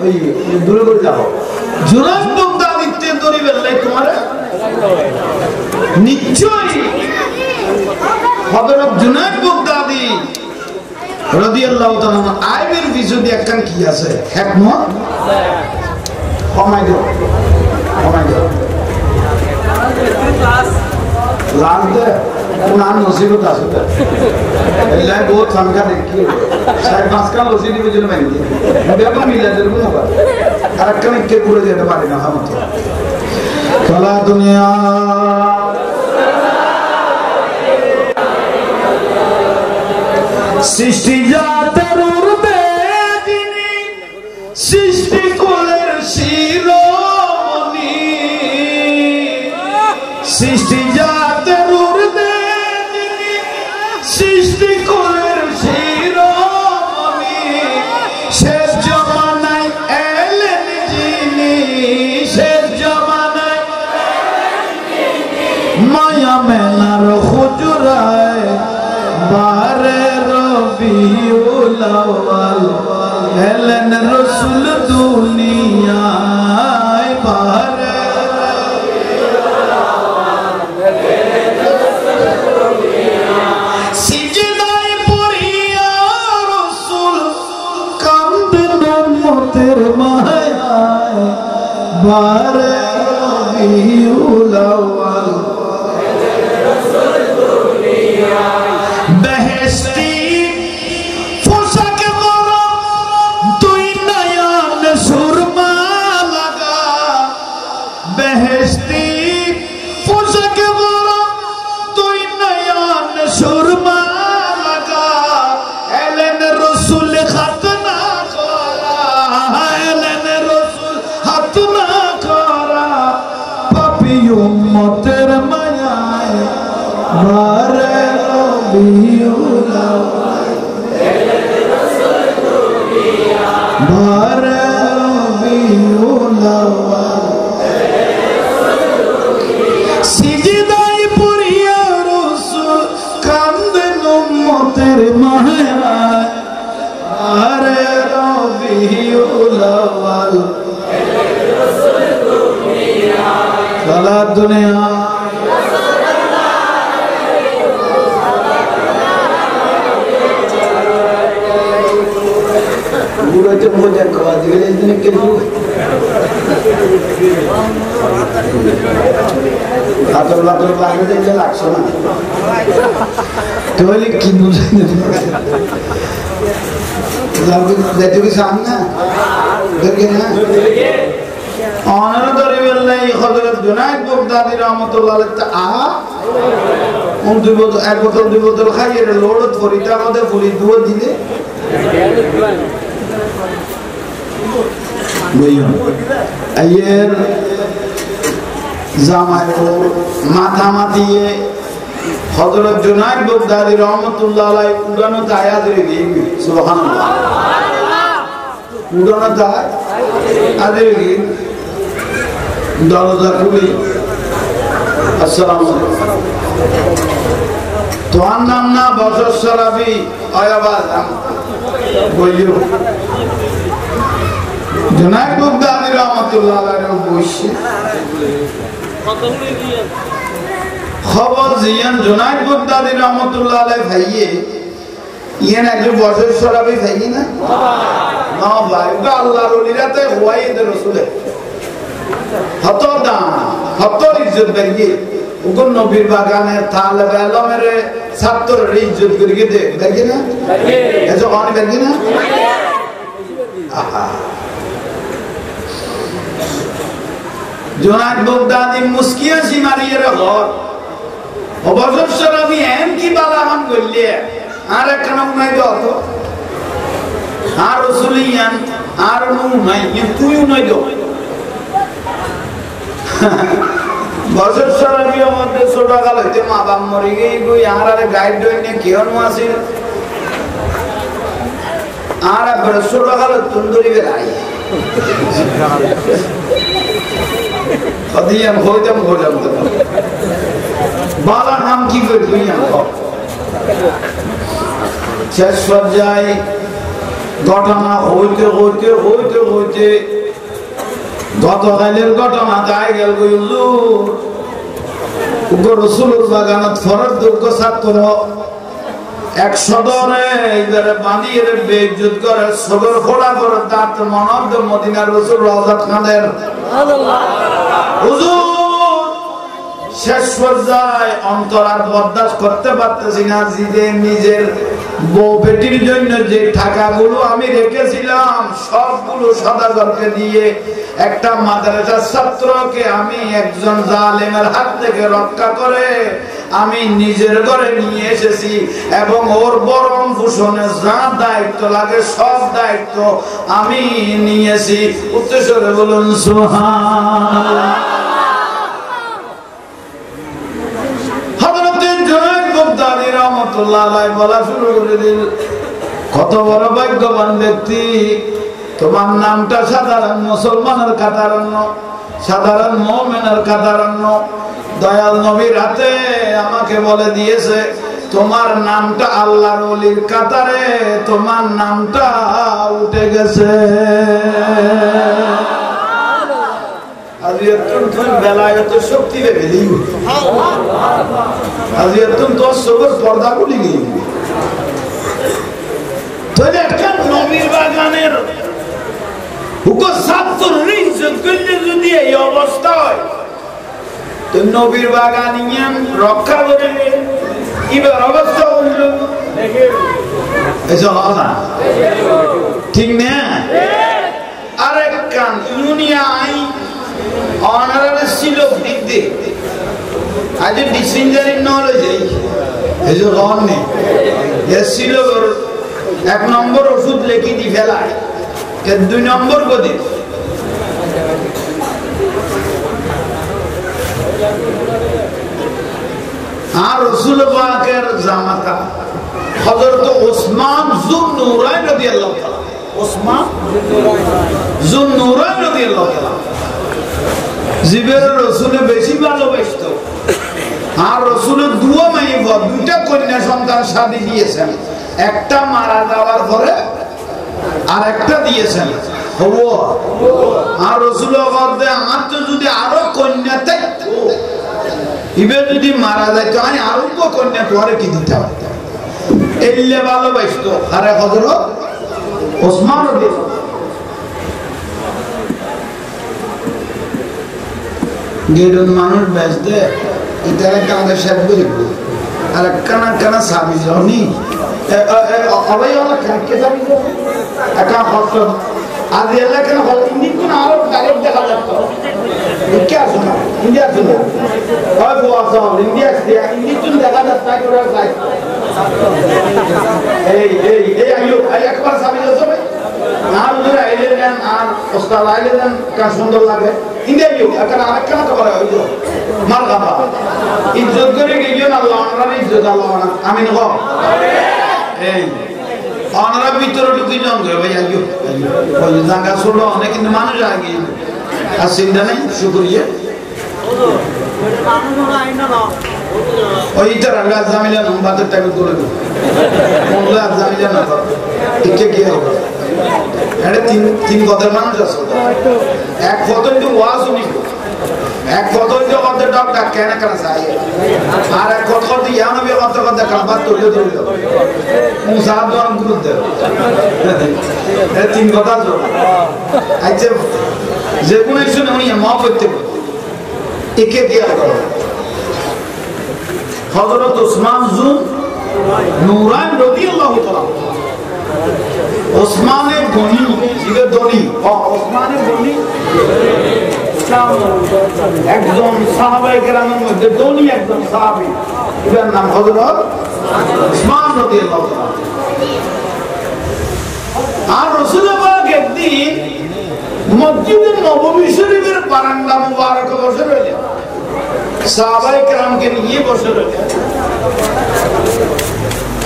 ওই দূরে করে যাও জুনাইদ বগদাদি তে দরিবের লাই তোমার নিশ্চয়ই হযরত জুনাইদ বগদাদি রাদিয়াল্লাহু তাআলা আইবের বিজুদি একখান কি আছে হিকমত কমাই দাও লাল দে উনান নসিবত আছে এলাই বহুত সংখ্যা দেখি সাই পাঁচকা নসিবি বুঝলে মানে বেগম মিলাদের গুণ হবে আর একখান কে পুরো যেতে পারে না হামত কালা দুনিয়া সৃষ্টি জাতের উর্বে যিনি সৃষ্টি কোলের শিরোমণি সৃষ্টি জাতের উর্বে যিনি সৃষ্টি কোলের শিরোমণি শেষ জমানায় এলেন যিনি শেষ জমানায় মায়া মেলার হুজুরায় বারে রবিউল আউয়াল এলেন রাসূল দুনিয়ায় বারে রবিউল আউয়াল এলেন রাসূল দুনিয়ায় সিজদায় পড়িয়া রাসূল কাঁদেন উম্মতের মায়ায় বারে রবিউল আউয়াল এলেন রাসূল দুনিয়ায় বেহেশতি পোশাক গরম দুই নয়ন সুরমা লাগা বেহেশতি পোশাক গরম দুই নয়ন সুরমা লাগা এলেন রাসূল খাতনা করা এলেন রাসূল খাতনা করা পাপী উম্মতের মায়ায় বারে রবিউল আউয়াল এলেন রাসূল দুনিয়ায় বারে রবিউল আউয়াল এলেন রাসূল দুনিয়ায় সিজদায় পড়িয়া রাসূল কাঁদেন উম্মতের মায়ায় বারে রবিউল আউয়াল এলেন রাসূল দুনিয়ায় সারা দুনিয়া বুড়োতে মজা খাওয়া দিলে এইদিনে কিন্তু হাতর বাতর লাগে দেখলে লাগছো না তাহলে কি বুঝে দেখতে কি সামনে দেখে না অনার দরিবেল্লাই হযরত জুনাইদ বগদাদি রাহমাতুল্লাহ আলাইহি আহা দুই বোতল এক বোতল দুই বোতল খাইয়ে লোড়ত ফরিতা মধ্যে ফুলি দুও দিলে আইয়ের জামাই মাথা মাতিয়ে হযরত জুনাইদ বগদাদি রাহমাতুল্লাহ আলাইহি উড়ানো আয়াত রেগে সুবহানাল্লাহ উড়ানো আয়াত রেগে দরজা খুলি আসসালামু আলাইকুম তোমার নাম না বছর সারাবি আয়াবাদ বইও জুনাইদ বগদাদি রাহমাতুল্লাহ আলাইহি বসে খবর জিয়ান জুনাইদ বগদাদি রাহমাতুল্লাহ আলাইহি ভাইয়ে ইয়ে না একজন বছর সরাবি থাকি না না ভাই ওটা আল্লাহর ওলিরাতে হওয়াই এদের রসুলের হত দান হত ইজ্জত বেরিয়ে ওগুন নবীর বাগানে তালেবে আলমের ছাত্রের ইজ্জত করিয়ে দে দেখি না এসব অনেক দেখি না আহা জোনাক বগদাদি মুস্কিয়া সিমারিয়ের ঘর অবসর সরাবি এম কি বালাহান করলে আর একখানা উনাই দাও তো আর রসুলিয়ান আর উনাই তুই উনাই দাও বছর সরাবিও মধ্যে ছোট কাল হইতে মা বাপ মরে গিয়ে গই আর আরে গাইড নিয়ে কেউ আসিল আর ছোট কাল তুন্দরি বেড়াই হদিয়াম হইতাম হইলাম তো বালা নাম কি করে তুই শেষ পর্যায়ে ঘটনা হইতে হইতে হইতে হইতে গতকালের ঘটনা তাই গেল রসুলের বাগানত ফরজ দুর্গ ছাত্র 100 দরে এবারে বানিয়ে বেইজ্জত করে সদর ফোড়া করে দাঁত মনদ মদিনার রসুল রওজাত খানের হুজুর শেষ পর্যায়ে অন্তর আর বরদাস্ত করতে পারতেছি না নিজের বউ বেটির জন্য যে টাকাগুলো আমি রেখেছিলাম সবগুলো সদাগরকে দিয়ে একটা মাদ্রাসার ছাত্রকে আমি একজন জালেমের হাত থেকে রক্ষা করে আমি নিজের ঘরে নিয়ে এসেছি এবং ওর বরণ পোষণে যা দায়িত্ব লাগে সব দায়িত্ব আমি নিয়েছি উচ্চস্বরে বলুন সুবহানাল্লাহ। বলা শুরু করে দিল কত বড় ভাগ্যবান ব্যক্তি তোমার নামটা সাধারণ মুসলমানের কাতারণ্য সাধারণ মুমিনের কাতারণ্য দয়াল নবীর হাতে আমাকে বলে দিয়েছে তোমার নামটা আল্লাহর ওলির কাতারে তোমার নামটা উঠে গেছে শক্তি পর্দা গুলি নবীর বাগানের যদি এই অবস্থা হয় তো নবীর বাগান রক্ষা করে এবার অবস্থা বলল ঠিক না আরেক কান ইউনিয়া আই অনারারে ছিল বৃদ্ধি আজ ডিসেঞ্জারি নলেজ এই যে রন নেই ছিল 1 নম্বর ওষুধ লেখি দি ফেলায় 2 নম্বর গদি আর রাসূল পাকের জামাতা হযরত ওসমান যুন নূরাইন রাদিয়াল্লাহু তাআলা ওসমান যুন নূরাইন রাদিয়াল্লাহু তাআলা জিবের রসুলে বেশি ভালোবাসতো আর রসুলের দুয়া মাইব 2টা কন্যা সন্তান শাদী দিয়েছেন একটা মারা যাওয়ার পরে আর একটা দিয়েছেন আর রসুল আমার তো যদি আরো কন্যা থাকতো এবার যদি মারা যাইতো আমি আরো কন্যা তোরে কি দিতাম এলে ভালোবাসতো আরে হযরত ওসমান গেরুন মানুষ বেচতে এটারে কাঁদে শেষ করি আর কানা কানা সাবি জনি অবাই ওলা কাকে যাবি একা হস্ত আজ এলা কেন হল ইন্ডিক কোন আরো ডাইরেক্ট দেখা যাচ্ছে কে আছে না ইন্ডিয়া আছে না হয় বো আছে ইন্ডিয়া আছে ইন্ডিক কোন দেখা যাচ্ছে তাই করে যাই এই আইও আই একবার সাবি যাচ্ছে আর উধর আইলে দেন আর ওস্তাদ আইলে দেন কা সুন্দর লাগে ইন্ডিয়া ইউ একা আরেকটা না করে হইলো মারহাবা ইজ্জত করে গিয়ে আল্লাহ ওনার ইজ্জত আল্লাহ আমিন গো এই ওনারা ভিতরে ঢুকে যান গো ভাই আইও ওই জায়গা ছোট অনেক কিন্তু মানুষ আগে আর চিন্তা নেই শুকরিয়া ওইটা রাঙ্গা জামিলা নম্বরের টাইম করে দেব মোল্লা জামিলা না ঠিক কি হবে এটা তিন কথার মানুষ আছে এক ফটোই তো ওয়াজ শুনি এক ফটোই তো আমাদের ডক্টর কেন কেন চাই আর এক কথা দিয়ে নবী কথা কথা কাবা তুলে ধরে মুসা দোয়ান গুরুত্ব তিন কথা জোর আচ্ছা যে কোনো কিছু উনি মাফ করতে একে দিয়া করো হযরত ওসমান জুন নূরান রাদিয়াল্লাহু তাআলা ওসমানের গনি জিগে দনি ওসমানের গনি একজন সাহাবায়ে কেরামের মধ্যে দনি একজন সাহাবী যার নাম হযরত ওসমান রাদিয়াল্লাহু তাআলা আর রাসূলুল্লাহ পাক একদিন মসজিদে নববী শরীফের বারান্দা মুবারকে বসে রইলেন সাহাবায়ে কেরামকে নিয়ে বসে রইলেন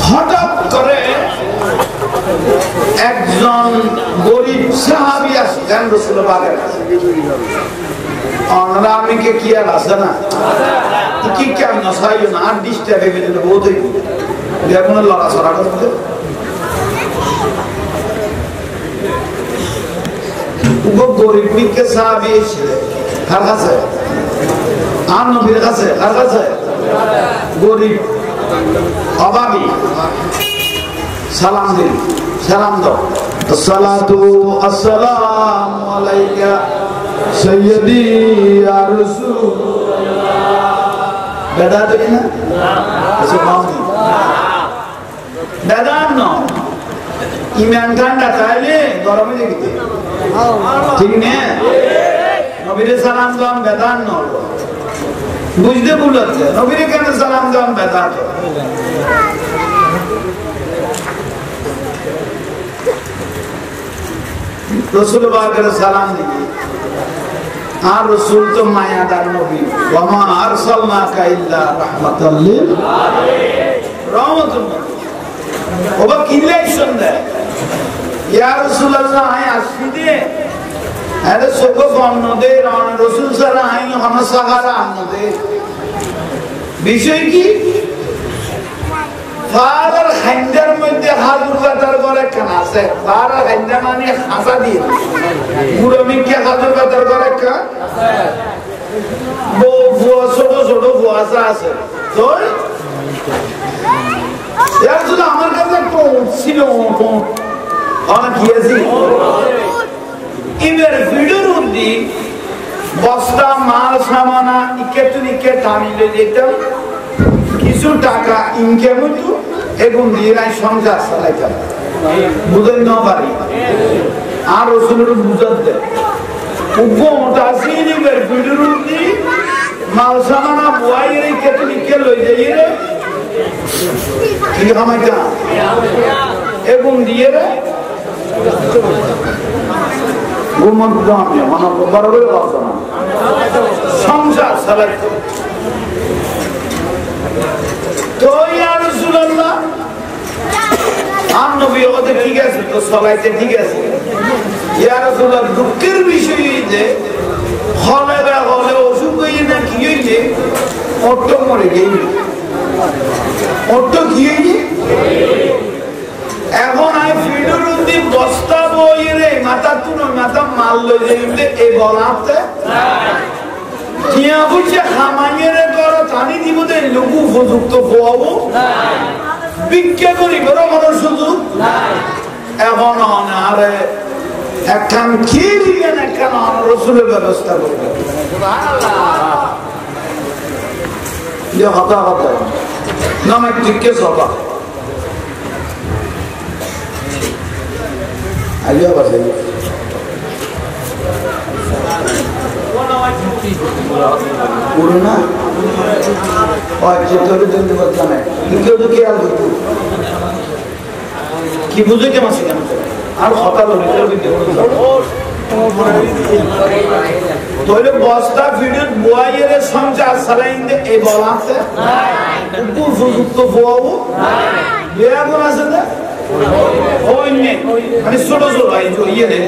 হঠাৎ করে একজন গরিব সাহাবী আসলেন রাসূলুল্লাহ পাকের কাছে ওনারা আমাকে কি আর আছে না কি কেমন সাইও না আর ডিস্টার্ব হয়ে গেল বোধই দেখুন লড়াছড়া করতে গরিব মিকে সাহাবী এসেছিলেন কার কাছে আর নবীর কাছে কার কাছে গরিব অভাবী সালাম দিন সালাম দাও আসসালাতু আসসালামু আলাইকা সাইয়্যিদি ইয়া রাসূলুল্লাহ বেদা দেন না আছে মামুন বেদা না ইমান ঠান্ডা তাইলে গরমে দেখিতে ঠিক না নবীর সালাম দাও বেদা না বুঝতে ভুলছে নবীর কেন সালাম দাও বেদা রাসূল পাকের সালাম দিবি আর রাসূল তো মায়াদার নবী ওয়া মা আরসালনাকা ইল্লা রাহমাতাল লিল আলামিন রহমাতুল ওবা কিলাই শুনদে ইয়া রাসূলুল্লাহ আই আসিদে আরে সব বর্ণ দে রাসূল সাল্লাল্লাহু আলাইহি ওয়াসাল্লাম সাহারা আমদে বিষয় কি ফারার খাইন্দার মধ্যে হাজুর বাজার করে কেন আছে ফারার খাইন্দা মানে হাসা দিয়ে মুরমিকে হাজুর বাজার করে কেন বুয়া ছোট ছোট বুয়াসা আছে তো এর জন্য আমার কাছে তো ছিল অনেক গিয়েছি এবার ভিডিওর মধ্যে বস্তা মাল সামানা ইকে টানিলে যেতাম কিছু টাকা ইনকাম হতো এগুন দিয়ে নাই সংসার চালাইতাম বুঝেন না পারি আর রাসূলের বুঝাতে দেয় উগ্গমটা সিনিবের ভিডিওটি মাল সামানা বুয়াইরে কেটলিকে লই যাই রে কি হামাইতা এগুন দিয়ে রে গোমন দামে মানে বরাবর কথা না সংসার চালাইতো তো ইয়া রাসূলুল্লাহ আর নবী ওতে ঠিক আছে তো সবাইতে ঠিক আছে ইয়া রাসূলুল্লাহ দুঃখের বিষয় যে হলে অসুখ হয়ে না কি হইছে অট্ট মরে গেল অট্ট কি হইছে এখন আই ফিডুর উদ্দি বস্তা বইরে মাথা তুনো মাথা মাল লই যাইলে এই বলাতে কিয়া বুঝে খামাইরে করো টানি দিবতে লঘু উপযুক্ত পাবো বিজ্ঞা করি বড় বড় সুযোগ এখন আরে একখান খেয়ে দিবেন একখান রাসূলের ব্যবস্থা করবেন যে হতা নামে দিকে সবা আইয়া বাসে পুরোনা কি বুঝে কেমন আর হঠাৎ বস্তা ভিডিও বইয়ের সংসার সালাইন এই বলাতে উপযুক্ত বউ বেয়াগুন আছে না মানে ছোট ছোট ইয়ে দেয়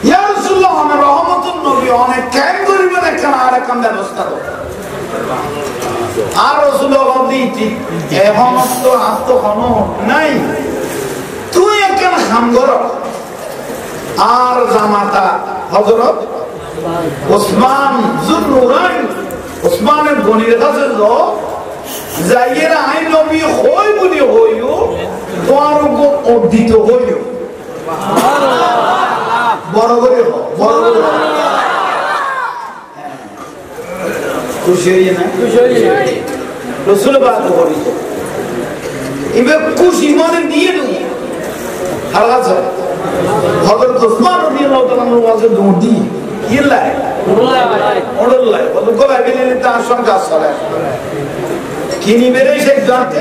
ইয়া রাসূলুল্লাহ আমার রহমতুন নবী অনেক কেন করিবেন একটা আর একটা ব্যবস্থা করো আর রাসূলুল্লাহ দিতি এখন তো আত্মহন নাই তুই একটা কাম কর আর জামাতা হযরত ওসমান জুন্নুরাইন ওসমানের গনির কাছে যাইয়েরা আইন নবী হই বলি হইও তোমার উপর অর্জিত হইও বড় করে বড় করে খুশি হইয়ে না রসুল বাদ করি এবার খুশি মনে দিয়ে দেব হালকা স্যার হযরত ওসমান রাদিয়াল্লাহু তাআলা ওয়াজে দৌড়ি ইল্লাই ওড়লাই বলকো ভাবিলে তার সঙ্গে আসলে কিনি বেরে সেই জানতে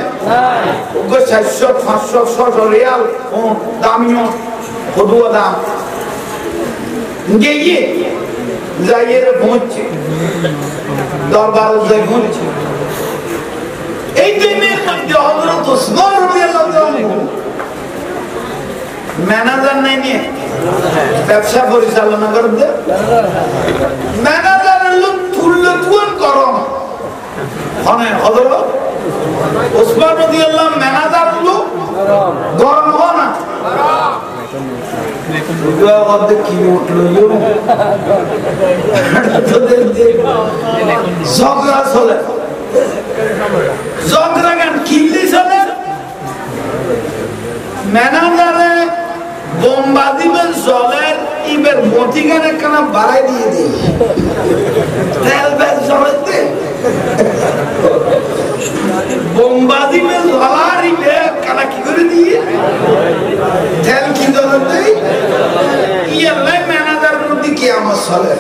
ওগো 400 500 600 রিয়াল ও দামিও কদুয়া দাম গিয়ে যাইয়ের পৌঁছে দরবার যাই পৌঁছে এই দিনের মধ্যে হযরত ওসমান রাদিয়াল্লাহু তাআলা ম্যানেজার নাই নিয়ে ব্যবসা পরিচালনা করতে ম্যানেজারের লোক তুললে তুন করো মানে হযরত ওসমান রাদিয়াল্লাহু ম্যানেজার লোক গরম হয় না কি উঠলো ঝগড়া চলে ঝগড়া গান কিনলি চলে ম্যানেজারে বোম্বা দিবেন জলের ইবের মতিগানে কেন বাড়াই দিয়ে দিই তেল বেল জলেতে বোম্বা দিবেন জলার ইবে কেন কি করে দিয়ে তেল কি জলেতে ইয়াল্লাই ম্যানেজার মধ্যে কি আমার চলে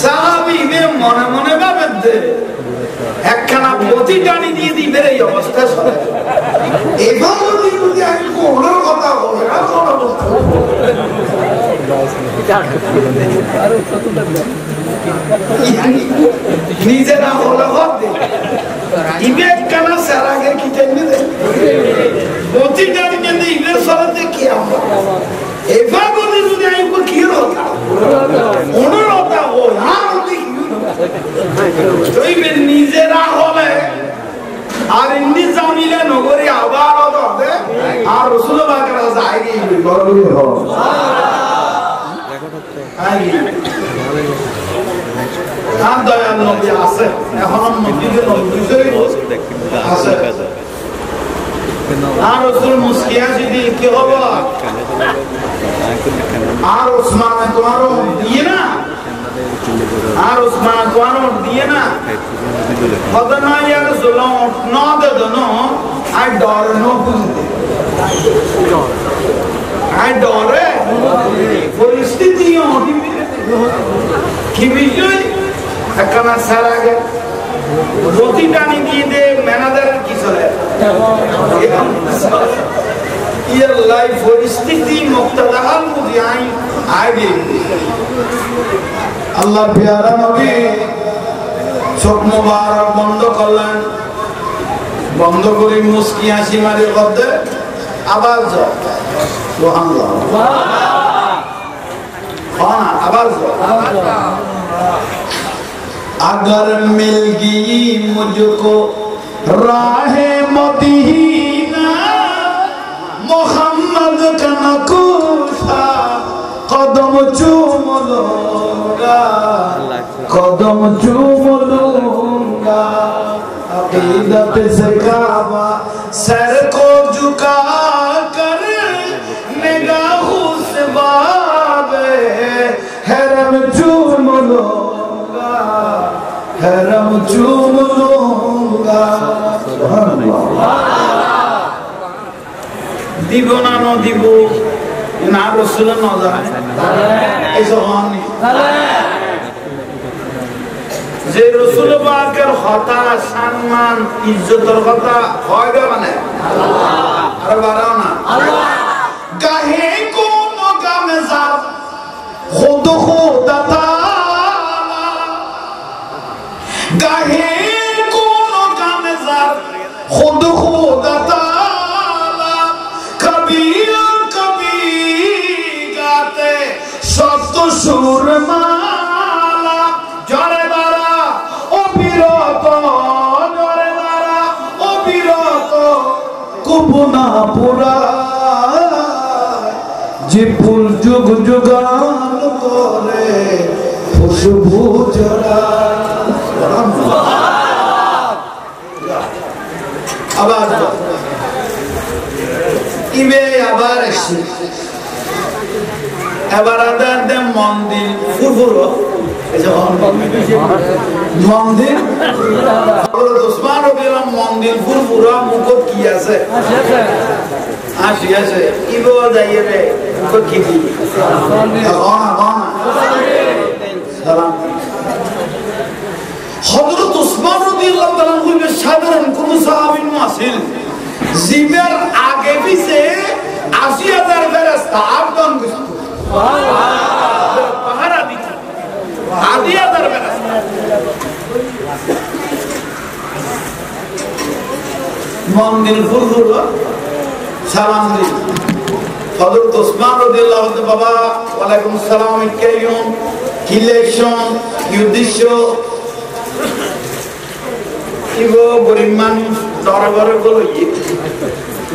সাহাবি ইবে মনে মনে ভাবেন দে একখানা পতি টানি দিয়ে দিবে এই অবস্থা চলে এবার যদি আমি কোনো কথা বলে না নিজেরা হলে ইবে একখানা সেরাগে কি টাইমে দে পতি টানি দিয়ে ইবে চলাতে কি আমরা এবার যদি আমি কি রোতা অনুরোধা হল আর নিজেরা হলে আর এমনি জানিলে নগরী আবার হবে আর রসুল বাকেরা যায় দয়াল নবী আছে এখন আছে আর রসুল মুস্কিয়া যদি কি হব আর ওসমান তোমার দিয়ে না আর ওসমান তোমার দিয়ে না কত না ইয়ার জুলম না দে দনো আই ডর নো বুঝতে আই ডরে পরিস্থিতি কি বিষয় একখানা সারাগে গতি টানি দিয়ে দে ম্যানেজারের কি চলে ইয়ার লাইফ পরিস্থিতি মুক্তাদাল মুদি আগে আল্লাহ প্যারা নবী চোখ মুবারক বন্ধ করলেন বন্ধ করে মুস্কি হাসি মারি করতে আবার যাও সুবহানাল্লাহ আবার যাও अगर मिल गई मुझको राहे मदीना मोहम्मद का नक्शा कदम चूम लूंगा कदम चूम लूंगा अकीदत से काबा सर को झुका कर निगाहों से बाबे हरम चूम लूंगा हरम चूम लूंगा দিব না ন দিব না রসুল ন যায় এইসব হয়নি যে রসুল পাকের হতা সম্মান ইজ্জতের কথা হয় মানে আরে বাড়াও না গাহে কোন গামে যা খুদ খুদা তাআলা গাহে কোন গামে যা খুদ খুদা তাআলা কবি কবি গাতে সপ্ত সুর মালা জরে বারা অবিরত জরে বারা অবিরত কুবনা পুরা যে ফুল যুগ যুগান করে খুশবু জড়া আবার ইবে আবার এসে এবার আদার দেন মন্দির ফুরফুরো মন্দির ওসমান রাদিয়াল্লাহু আনহু মন্দির ফুরফুরা মুখত কি আছে হাসি আছে ইবো যাইয়ে রে মুখত কি দি সালাম হযরত ওসমান রাদিয়াল্লাহু তাআলা হইবে সাধারণ কোন সাহাবী নছিল জিবের আগে পিছে ৮০,০০০ ফেরেশতা আবদন গুস্ত সুবহানাল্লাহ পাহারা দিতে ৮০,০০০ ফেরেশতা মন্দির ফুরফুরা সালাম দি হযরত ওসমান রাদিয়াল্লাহু আনহু বাবা ওয়া আলাইকুম সালাম কেয়ুন ইলেকশন উদ্দেশ্য ইগো গরিব মানুষ দরবারে গলো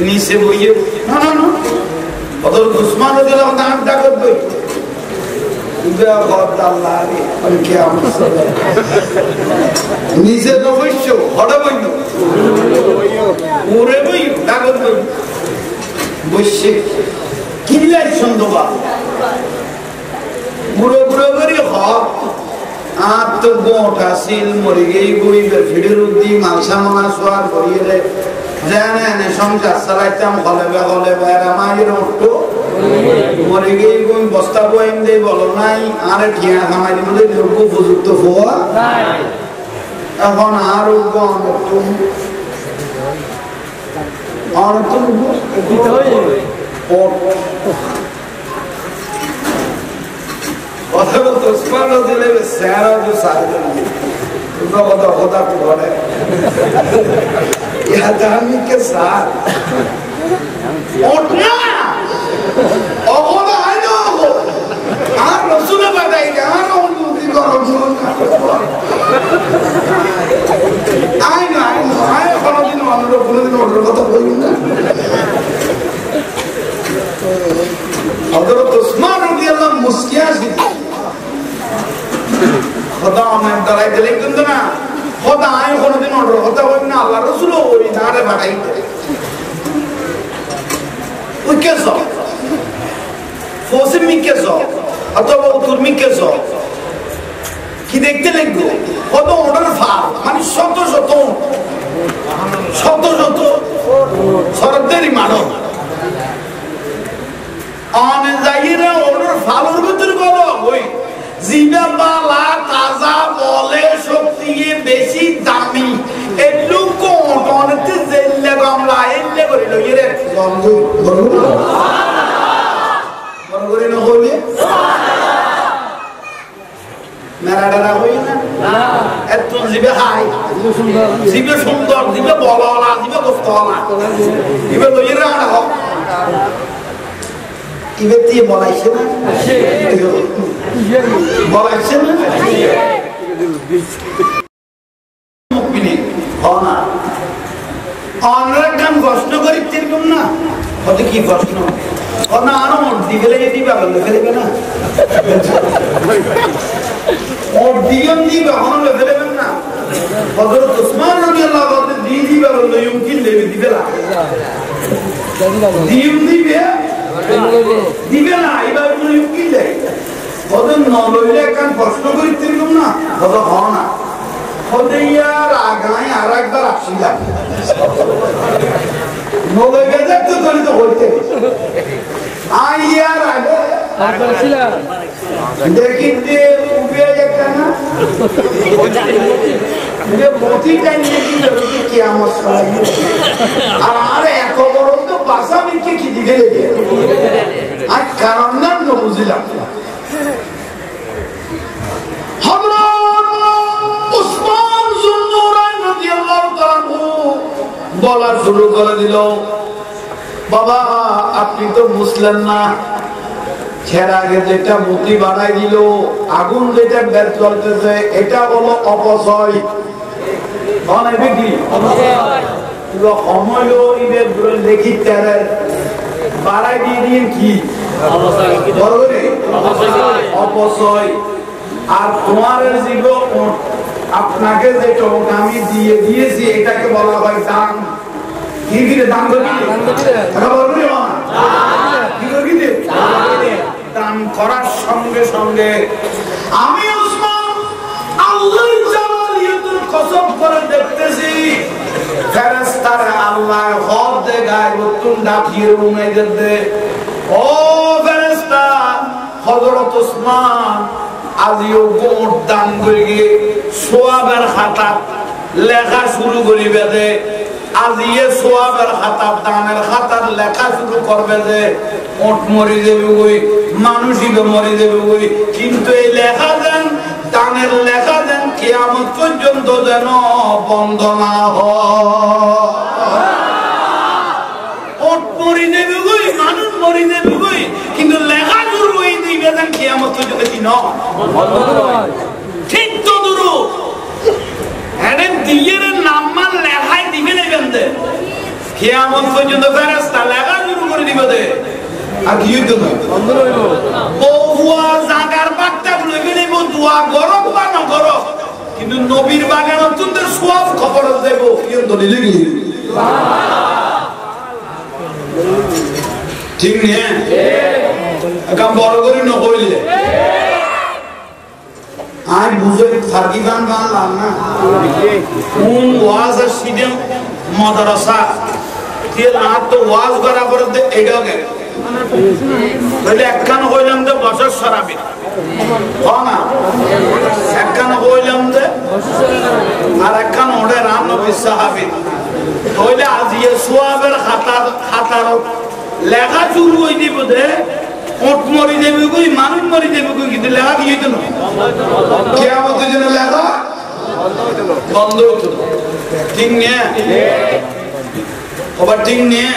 নিচে বইয়ে না না না হযরত ওসমান রাদিয়াল্লাহু আনহু ডাকত বই ইবা গদ আল্লাহ রে আমি কি আমল নিচে তো বইছো হড়া বইনো ওরে বই ডাকত বই বসে কিলাই সন্দবা বুড়ো বুড়ো করে হক আর তো গোটা সিল মরে গেই গইবের ভিড়ের উদ্দি মালসা মানা সোয়ার করিয়ে জানে সংসার চালাইতাম হলে বেড়া মায়ের উঠতো মরে গেই গই বস্তা বইম দেই বলো নাই আরে ঠিয়া খামাই মধ্যে যোগ্য উপযুক্ত হওয়া এখন আর অনতুন হযরত ওসমান রাদিয়াল্লাহু আনহু সারা जो सारे उनको खुदा को बोले ये आदमी के साथ उठना और आइनो আর রাসূল বাদাই আর অনুমতি করো আইনো কোনদিন অনুরোধ কোনদিন অর্ডার কথা বলুন না হযরত ওসমান রাদিয়াল্লাহু আনহু মুস্কিয়া খোদা আমার দাঁড়াই দিলে কিন্তু না খোদা আয় কোনদিন অর্ডার কথা বলবেন না আল্লাহ রাসূল ওই নারে বাড়াই ওই কেস ফসিম মি কেস অথবা উত্তর মি কেস কি দেখতে লাগবে কত অর্ডার ফা মানে শত শত সরকারি মানব অনে যাইরা অর্ডার ফালোর ভিতর বলো ওই জিবা বালা তাজা বলে শক্তিয়ে বেশি দামি এটু কোট অনেতে জেল্লে গামলা এল্লে করে লইরে গন্ধ বলু সুবহানাল্লাহ বড় করে না হইবে মেরাডারা হই না না এত জিবে হাই জিবে সুন্দর জিবে বলওয়ালা জিবে গোস্তওয়ালা জিবে লইরে আনা হোক ইবেতি বলাইছে না বলাইছে না মুকমিনি হনা আমরা কাম কষ্ট করি তিরকম না কত কি প্রশ্ন হনা আরো দিবেলে দিবা বলে ফেলবে না ওর দিগম দিবা হনা ফেলবে না হযরত ওসমান রাদিয়াল্লাহু আনহু দিবা বলে ইমকিন দেবে দিবেলা দিম দিবে দিবে না এবার কোনো ইমকিন দেয় ওদের নলইলে কান প্রশ্ন করি তিরকম না ওদের হয় না ওদের ইয়ার আগায় আর একবার আসিলাম নলই বেজার তো করি তো হইতে ইয়ার আগে দেখি যে উবিয়া একটা না যে মতিটা নিয়ে কি আমার সবাই আর এক বড় তো বাসা মিকে কি দিকে লেগে আর কারণ না বুঝলাম বলা শুরু করে দিল বাবা আপনি তো বুঝলেন না ছেড়া আগে যেটা মতি বানাই দিল আগুন যেটা বের চলতেছে এটা হলো অপচয় বিক্রি সময় দেখি বাড়াই দিয়ে দিয়ে কি অপচয় আর তোমার জীবন আপনাকে যে চোখ আমি দিয়ে দিয়েছি এটাকে বলা হয় দান কি দিলে দান করে দিলে দান করার সঙ্গে সঙ্গে আমি ওসমান আল্লাহর জালালিয়াতুল কসম করে দেখতেছি ফেরেশতারা আল্লাহ হদ দে গায়বতুন ডাকিয়ে উনাইদের দে ও ফেরেশতা হযরত ওসমান আজিও গোট দান করে গিয়ে সোয়াবের খাতা লেখা শুরু করিবে দে আজিয়ে সোয়াবের খাতা দানের খাতার লেখা শুরু করবে যে ওট মরি দেবে ওই মানুষই মরি দেবে ওই কিন্তু এই লেখা দেন দানের লেখা দেন কিয়ামত পর্যন্ত যেন বন্ধ না হয় ওট মরি দেবে ওই মানুষ মরি দেবে ওই কিন্তু লেখা শুরু হয়ে দিবে দেন কিয়ামত পর্যন্ত কি না ঠিক তো দুরু এনে দিয়ে নাম্বার লেখায় দিবে নেবেন দে কিয়ামত পর্যন্ত ফেরেশতা লেখা শুরু করে দিবে দে আর কি হইতো না বহুয়া জাগার বাগটা লইবে নেব দোয়া গরম বা না গরম কিন্তু নবীর বাগান অত্যন্ত সব খবর দেব কি দলিল কি ঠিক নে কাম বড় করে ন কইলে আই বুঝে ফারকি গান গান না কোন ওয়াজ সিডে মাদ্রাসা তে না তো ওয়াজ করা করে এডা গে বলে একখান হইলাম তো বছর শরাবি না একখান হইলাম তো আর একখান ওড়ে রাম নবী সাহাবী হইলে আজিয়ে সোয়াবের খাতার লেখা শুরু হই দিব দে ওট মরি দেবে কই মানুষ মরি দেবে কই কিন্তু লেখা কি হইতো না কিয়ামতের জন্য লেখা বন্ধ হতো ঠিক নিয়ে ঠিক নিয়ে